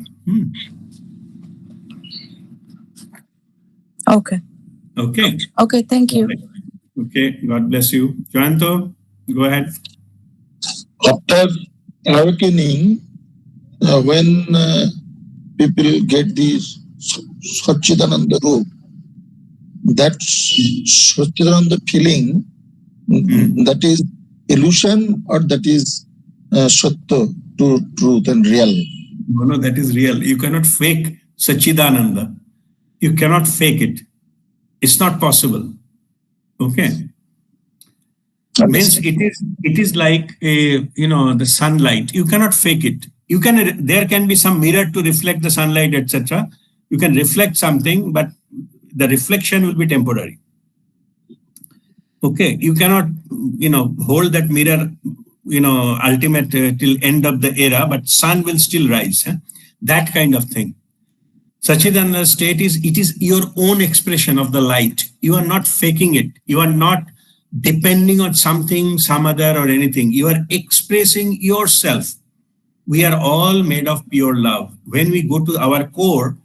Okay. Okay, thank you. Okay, God bless you. Joanto, go ahead. After awakening, when people get these Satchidananda Roop, that Satchidananda feeling, that is illusion or that is Satya, truth and real? No, that is real. You cannot fake Satchidananda. You cannot fake it. It's not possible. Okay. Means it is like the sunlight. You cannot fake it. There can be some mirror to reflect the sunlight, etc. You can reflect something, but the reflection will be temporary. Okay, you cannot hold that mirror ultimate till end of the era, but sun will still rise. That kind of thing. Satchidananda state is your own expression of the light. You are not faking it. You are not depending on something, some other or anything. You are expressing yourself. We are all made of pure love. When we go to our core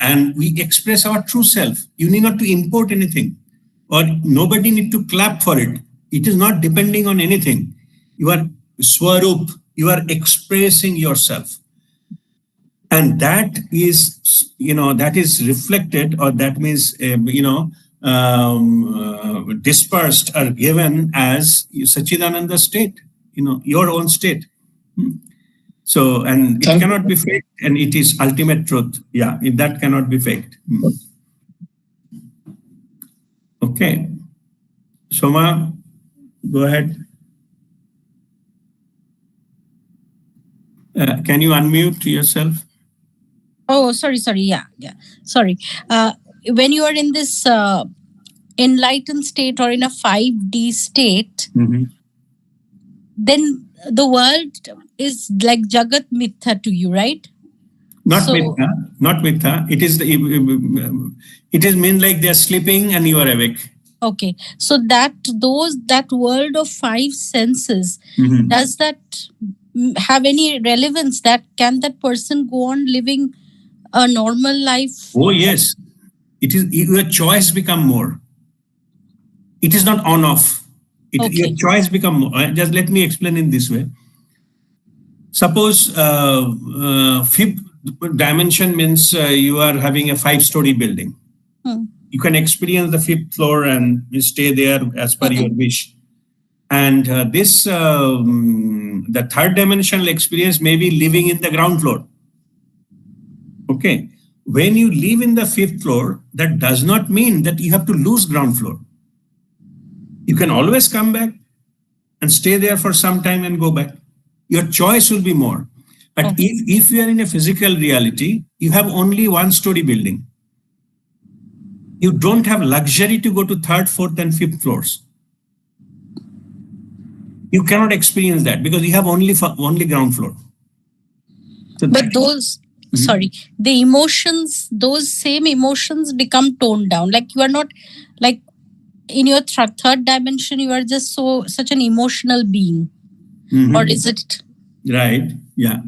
and we express our true self, you need not to import anything or nobody need to clap for it. It is not depending on anything. You are Swarup. You are expressing yourself. And that is reflected, or that means, dispersed or given as Satchidananda state, your own state. So, and it cannot be faked, and it is ultimate truth. Yeah, that cannot be faked. Okay. Soma, go ahead. Can you unmute yourself? Oh, sorry. Yeah. Sorry. When you are in this enlightened state or in a 5D state, then the world is like jagat mithya to you, right? Not mithya. It is mean like they are sleeping and you are awake. Okay. So that world of 5 senses, does that have any relevance? Can that person go on living a normal life? Oh yes, it is. Your choice become more. It is not on off. Your choice become more. Just let me explain in this way. Suppose fifth dimension means you are having a 5-story building. You can experience the 5th floor and you stay there as per your wish. And the 3rd dimensional experience may be living in the ground floor. Okay. when you live in the 5th floor, that does not mean that you have to lose ground floor. You can always come back and stay there for some time and go back. Your choice will be more. But if you are in a physical reality, you have only 1-story building. You don't have luxury to go to 3rd, 4th, and 5th floors. You cannot experience that because you have only ground floor. So but those, sorry, the emotions, those same emotions become toned down. Like you are not, like in your third dimension, you are just such an emotional being. Or is it? Right, yeah.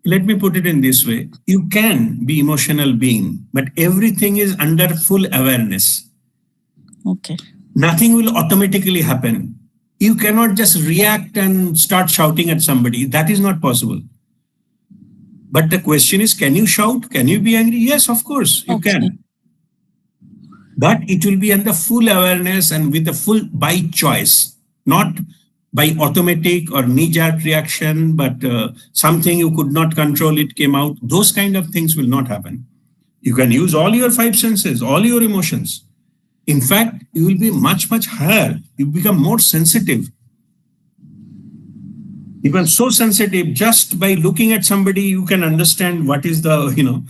Let me put it in this way. You can be emotional being, but everything is under full awareness. Okay. Nothing will automatically happen. You cannot just react and start shouting at somebody. That is not possible. But the question is, can you shout? Can you be angry? Yes, of course, you can. But it will be under full awareness and with the full by choice, not by automatic or knee-jerk reaction, but something you could not control, it came out. Those kind of things will not happen. You can use all your 5 senses, all your emotions. In fact, you will be much, much higher. You become more sensitive. You become so sensitive just by looking at somebody, you can understand what is the,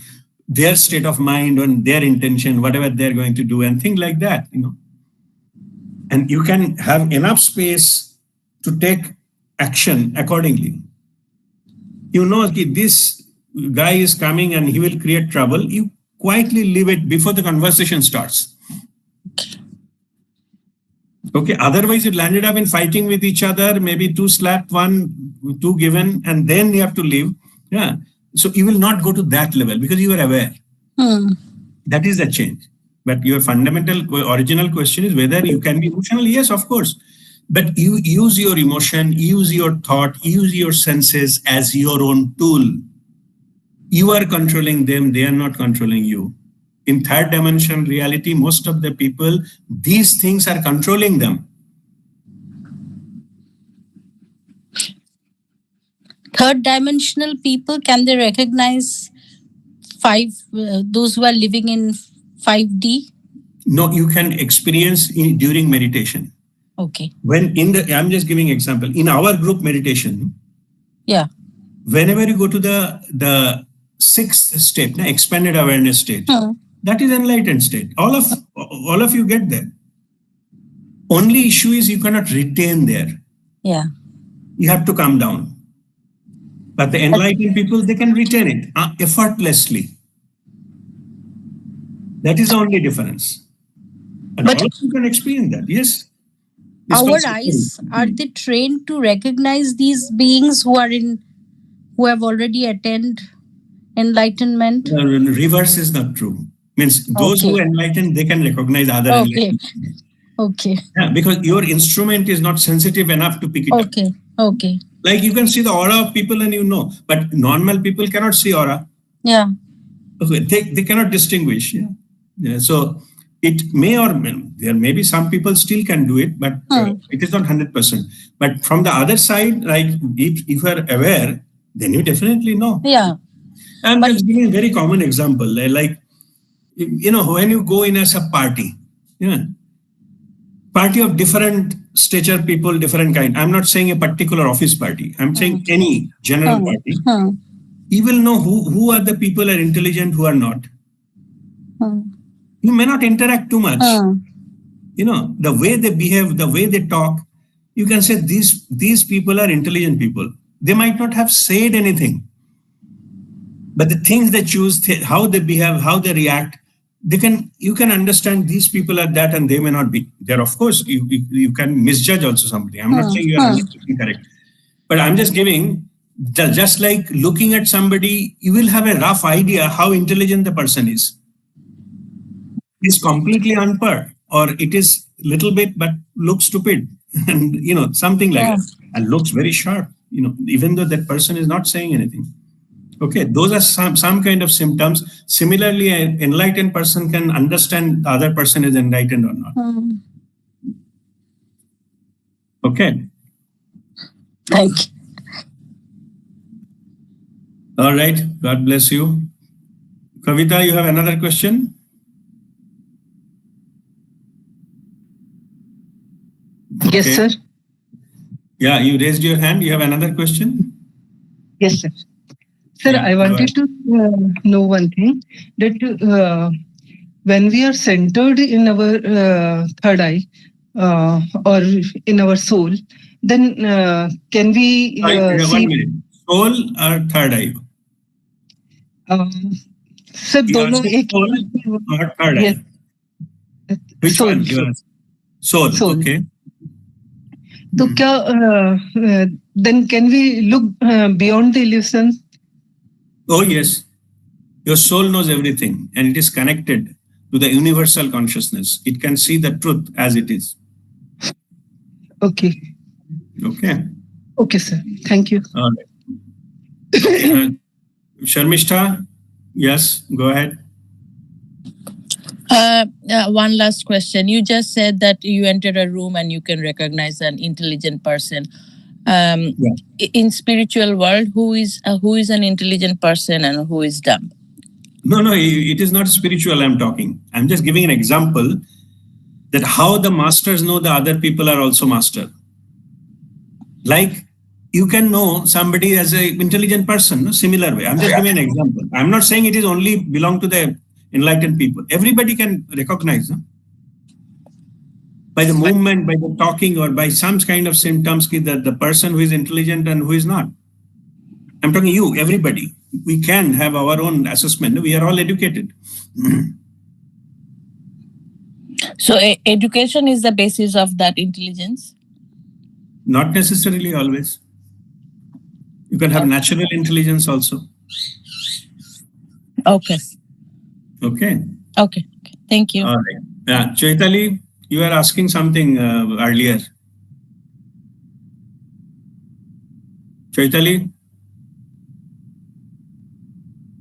their state of mind and their intention, whatever they're going to do and things like that, And you can have enough space to take action accordingly. This guy is coming and he will create trouble. You quietly leave it before the conversation starts. Okay, otherwise you landed up in fighting with each other, maybe 2 slapped, 1, 2 given, and then you have to leave. Yeah. So you will not go to that level because you are aware. That is the change. But your fundamental original question is whether you can be emotional. Yes, of course. But you use your emotion, use your thought, use your senses as your own tool. You are controlling them, they are not controlling you. In 3rd dimension reality, most of the people, these things are controlling them. 3rd dimensional people, can they recognize those who are living in 5D? No, you can experience during meditation. Okay. I'm just giving example. In our group meditation, whenever you go to the 6th state, expanded awareness state, that is enlightened state. All of you get there. Only issue is you cannot retain there. Yeah. You have to come down. But the enlightened people, they can retain it effortlessly. That is the only difference. And all of you can experience that, yes. Our eyes, are they trained to recognize these beings who have already attained enlightenment? Reverse is not true. Means those who enlighten, they can recognize other enlightenment. Okay. Yeah, because your instrument is not sensitive enough to pick it up. Okay. Like you can see the aura of people and but normal people cannot see aura. Yeah. Okay, they cannot distinguish. Yeah. So it may or there may be some people still can do it, but it is not 100%. But from the other side, like if you are aware, then you definitely know. Yeah. I'm just giving a very common example. Like, when you go in as a party, party of different stature people, different kind. I'm not saying a particular office party. I'm saying any general party. You will know who are the people are intelligent, who are not. You may not interact too much. The way they behave, the way they talk, you can say these people are intelligent people. They might not have said anything, but the things they choose, how they behave, how they react, you can understand these people are that and they may not be. There, of course, you can misjudge also somebody. I'm not saying you are incorrect, but I'm just giving, just like looking at somebody, you will have a rough idea how intelligent the person is. It's completely unpaired, or it is little bit but looks stupid, and something like that, and looks very sharp. Even though that person is not saying anything. Okay, those are some kind of symptoms. Similarly, an enlightened person can understand the other person is enlightened or not. Okay. Thank you. All right. God bless you. Kavita, you have another question? Yes, Okay. sir. Yeah, you raised your hand. You have another question? Yes, sir. Sir, Yeah, I go wanted ahead. to know one thing, that when we are centered in our third eye or in our soul, then can we Sorry, 1 see? minute. Soul or third eye? Sir, You दोनों asking एक soul or third Yes, eye? Which soul, one you soul, ask? Soul, soul. okay. तो क्या then can we look beyond the illusion? Oh, yes. Your soul knows everything and it is connected to the universal consciousness. It can see the truth as it is. Okay. Okay. Okay, sir. Thank you. All right. Sharmishta, yes, go ahead. One last question. You just said that you enter a room and you can recognize an intelligent person. In spiritual world, who is an intelligent person and who is dumb? No, it is not spiritual I'm talking. I'm just giving an example that how the masters know the other people are also master. Like you can know somebody as an intelligent person, no? Similar way. I'm just giving an example. I'm not saying it is only belong to the enlightened people. Everybody can recognize, no? By the movement, by the talking, or by some kind of symptoms, that the person who is intelligent and who is not. I'm talking you, everybody. We can have our own assessment. We are all educated. So education is the basis of that intelligence? Not necessarily always. You can have natural intelligence also. Okay. Okay. Okay. Thank you. All right. Yeah, Chaitali, you were asking something earlier. Chaitali,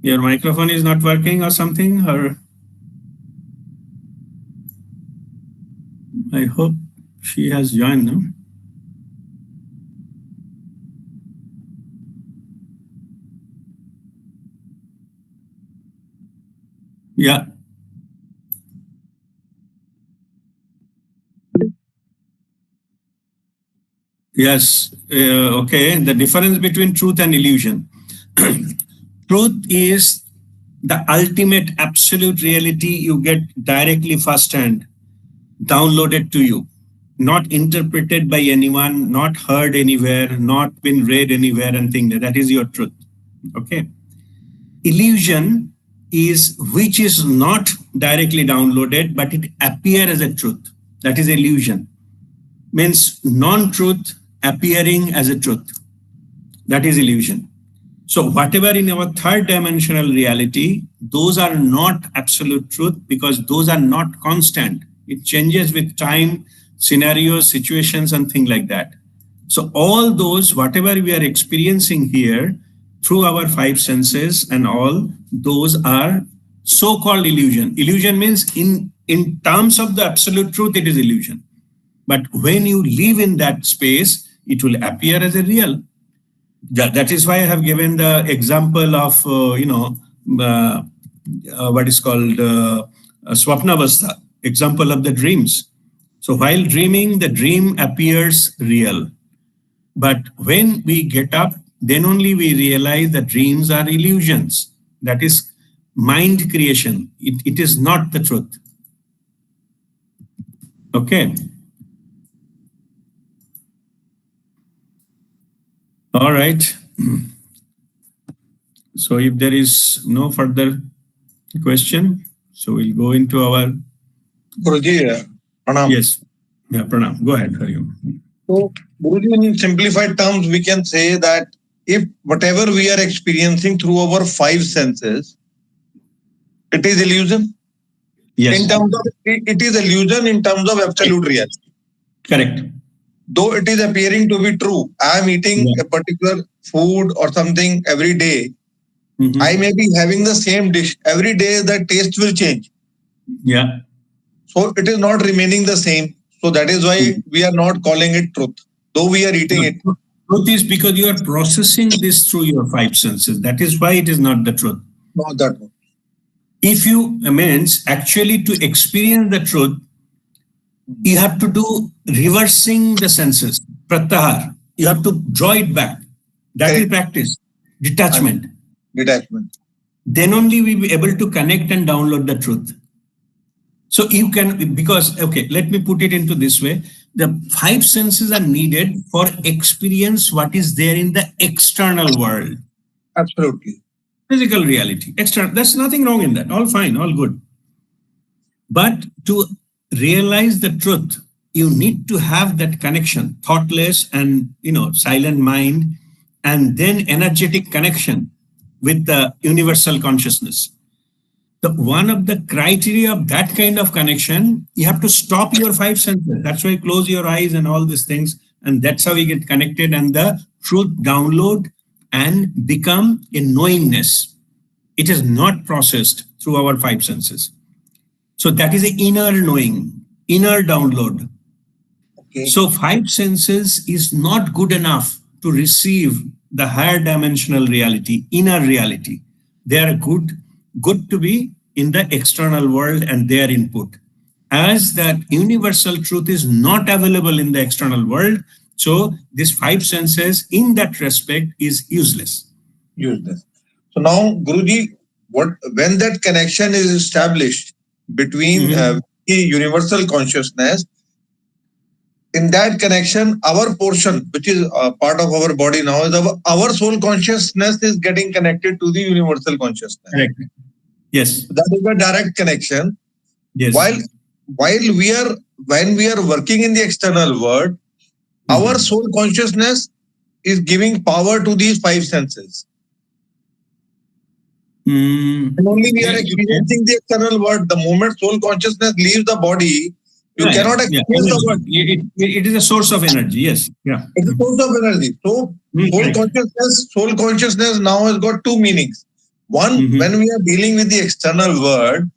your microphone is not working or something, or I hope she has joined, no? Yeah. Yes. Okay. The difference between truth and illusion. Truth is the ultimate absolute reality you get directly firsthand, downloaded to you, not interpreted by anyone, not heard anywhere, not been read anywhere and things like that. That is your truth. Okay. Illusion is which is not directly downloaded, but it appears as a truth. That is illusion. Means non-truth appearing as a truth. That is illusion. So whatever in our third dimensional reality, those are not absolute truth because those are not constant. It changes with time, scenarios, situations, and things like that. So all those, whatever we are experiencing here through our five senses and all, those are so-called illusion. Illusion means in terms of the absolute truth, it is illusion. But when you live in that space, it will appear as a real. That is why I have given the example of, what is called Swapnavastha, example of the dreams. So while dreaming, the dream appears real. But when we get up, then only we realize that dreams are illusions. That is mind creation. It is not the truth. Okay. All right. So if there is no further question, so we'll go into our... Guruji, pranam. Yes. Yeah, pranam. Go ahead, Hariom. So, Guruji, in simplified terms, we can say that if whatever we are experiencing through our five senses, it is illusion. Yes. In terms of it is illusion in terms of absolute reality. Correct. Though it is appearing to be true, I am eating a particular food or something every day. Mm-hmm. I may be having the same dish every day. The taste will change. Yeah. So it is not remaining the same. So that is why we are not calling it truth, though we are eating it. Truth is because you are processing this through your five senses. That is why it is not the truth. Not that one. If you means actually to experience the truth, you have to do reversing the senses, pratyahar. You have to draw it back. That is practice. Detachment. Detachment. Then only we will be able to connect and download the truth. So you can, because, okay, let me put it into this way. The 5 senses are needed for experience what is there in the external world. Absolutely. Physical reality. External. There's nothing wrong in that. All fine, all good. But to realize the truth, you need to have that connection, thoughtless and, silent mind, and then energetic connection with the universal consciousness. One of the criteria of that kind of connection, you have to stop your 5 senses. That's why you close your eyes and all these things. And that's how we get connected and the truth download and become a knowingness. It is not processed through our 5 senses. So that is an inner knowing, inner download. Okay. So 5 senses is not good enough to receive the higher dimensional reality, inner reality. They are good to be in the external world and their input. As that universal truth is not available in the external world, so these 5 senses in that respect is useless. Useless. So now, Guruji, when that connection is established between the universal consciousness, in that connection, our portion, which is part of our body now, is our soul consciousness is getting connected to the universal consciousness. Correct. Yes. That is a direct connection. Yes. While when we are working in the external world, our soul consciousness is giving power to these 5 senses. And only we are experiencing the external world. The moment soul consciousness leaves the body, you cannot experience the world. It is a source of energy. Yes. Yeah. It's a source of energy. So soul consciousness now has got 2 meanings. One, when we are dealing with the external world,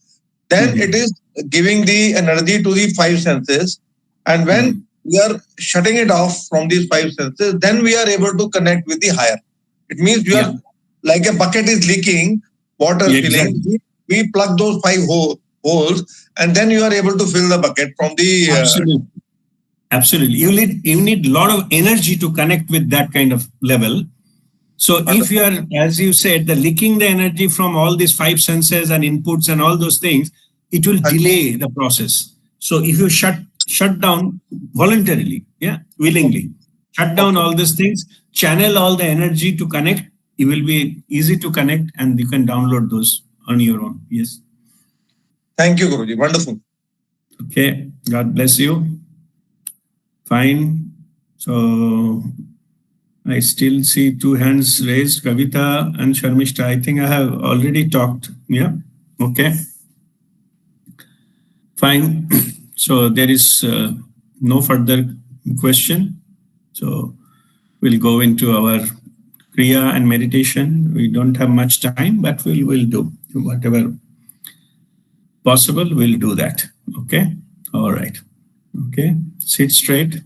then it is giving the energy to the 5 senses. And when we are shutting it off from these 5 senses, then we are able to connect with the higher. It means you are like a bucket is leaking, water filling. We plug those 5 holes, and then you are able to fill the bucket from the. Absolutely. You need a lot of energy to connect with that kind of level. So if you are, as you said, leaking the energy from all these 5 senses and inputs and all those things, it will delay the process. So if you shut down voluntarily, willingly, shut down all these things, channel all the energy to connect, it will be easy to connect and you can download those on your own. Yes. Thank you, Guruji. Wonderful. Okay. God bless you. Fine. So I still see 2 hands raised, Kavita and Sharmishta. I think I have already talked. Yeah. Okay. Fine. So there is no further question. So we'll go into our Kriya and meditation. We don't have much time, but we'll do whatever possible. We'll do that. Okay. All right. Okay. Sit straight.